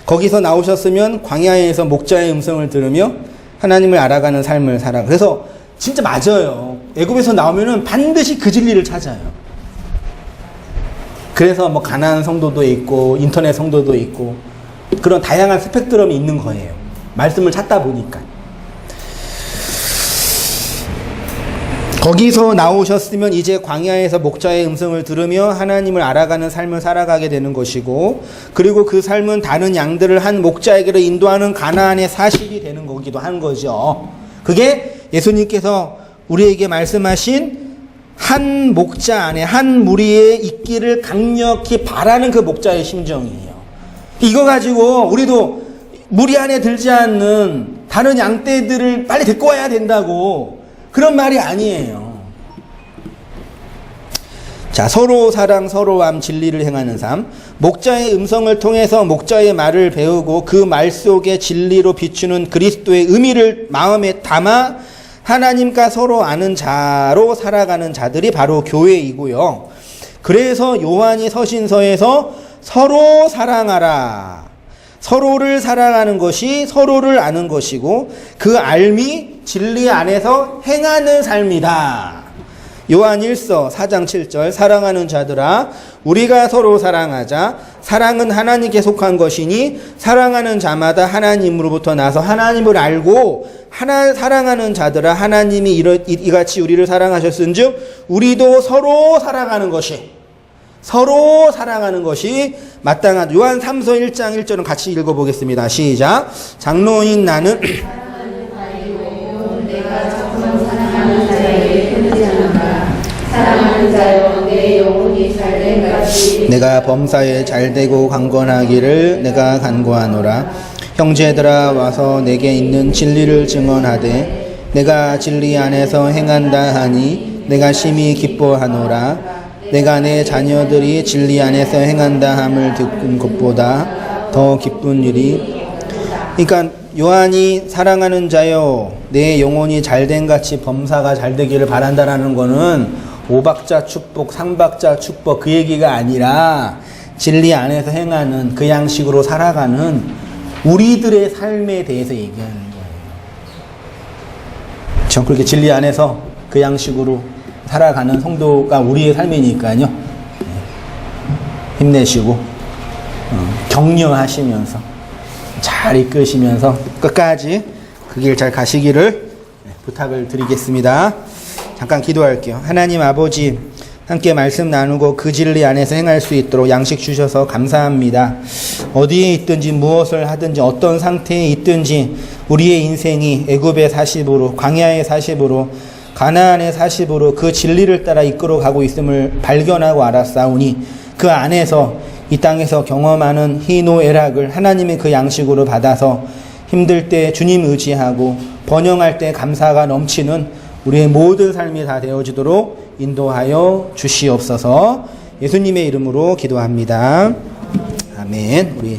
거기서 나오셨으면 광야에서 목자의 음성을 들으며 하나님을 알아가는 삶을 살아. 그래서 진짜 맞아요. 애굽에서 나오면은 반드시 그 진리를 찾아요. 그래서 뭐 가나안 성도도 있고 인터넷 성도도 있고 그런 다양한 스펙트럼이 있는 거예요. 말씀을 찾다 보니까. 거기서 나오셨으면 이제 광야에서 목자의 음성을 들으며 하나님을 알아가는 삶을 살아가게 되는 것이고, 그리고 그 삶은 다른 양들을 한 목자에게로 인도하는 가나안의 사실이 되는 거기도 한 거죠. 그게 예수님께서 우리에게 말씀하신 한 목자 안에 한 무리에 있기를 강력히 바라는 그 목자의 심정이에요. 이거 가지고 우리도 무리 안에 들지 않는 다른 양떼들을 빨리 데리고 와야 된다고, 그런 말이 아니에요. 자, 서로 사랑, 서로함, 진리를 행하는 삶. 목자의 음성을 통해서 목자의 말을 배우고 그 말 속에 진리로 비추는 그리스도의 의미를 마음에 담아 하나님과 서로 아는 자로 살아가는 자들이 바로 교회이고요. 그래서 요한이 서신서에서 서로 사랑하라. 서로를 사랑하는 것이 서로를 아는 것이고 그 알미 진리 안에서 행하는 삶이다. 요한 1서 4장 7절 사랑하는 자들아 우리가 서로 사랑하자. 사랑은 하나님께 속한 것이니 사랑하는 자마다 하나님으로부터 나서 하나님을 알고 사랑하는 자들아 하나님이 이같이 우리를 사랑하셨은즉 우리도 서로 사랑하는 것이 마땅하다. 요한 3서 1장 1절은 같이 읽어보겠습니다. 시작. 장로인 나는 사랑하는 자여 내 영혼이 잘된 같이 내가 범사에 잘되고 강건하기를 내가 간구하노라. 형제들아 와서 내게 있는 진리를 증언하되 내가 진리 안에서 행한다 하니 내가 심히 기뻐하노라. 내가 내 자녀들이 진리 안에서 행한다 함을 듣는 것보다 더 기쁜 일이. 그러니까 요한이 사랑하는 자여 내 영혼이 잘된 같이 범사가 잘되기를 바란다라는 거는 오박자 축복, 삼박자 축복 그 얘기가 아니라 진리 안에서 행하는 그 양식으로 살아가는 우리들의 삶에 대해서 얘기하는 거예요. 그렇죠? 그렇게 진리 안에서 그 양식으로 살아가는 성도가 우리의 삶이니까요. 힘내시고 격려하시면서 잘 이끄시면서 끝까지 그 길 잘 가시기를 부탁을 드리겠습니다. 잠깐 기도할게요. 하나님 아버지, 함께 말씀 나누고 그 진리 안에서 행할 수 있도록 양식 주셔서 감사합니다. 어디에 있든지 무엇을 하든지 어떤 상태에 있든지 우리의 인생이 애굽의 40으로 광야의 40으로 가나안의 40으로 그 진리를 따라 이끌어 가고 있음을 발견하고 알았사오니 그 안에서 이 땅에서 경험하는 희노애락을 하나님의 그 양식으로 받아서 힘들 때 주님 의지하고 번영할 때 감사가 넘치는 우리의 모든 삶이 다 되어지도록 인도하여 주시옵소서. 예수님의 이름으로 기도합니다. 아멘. 우리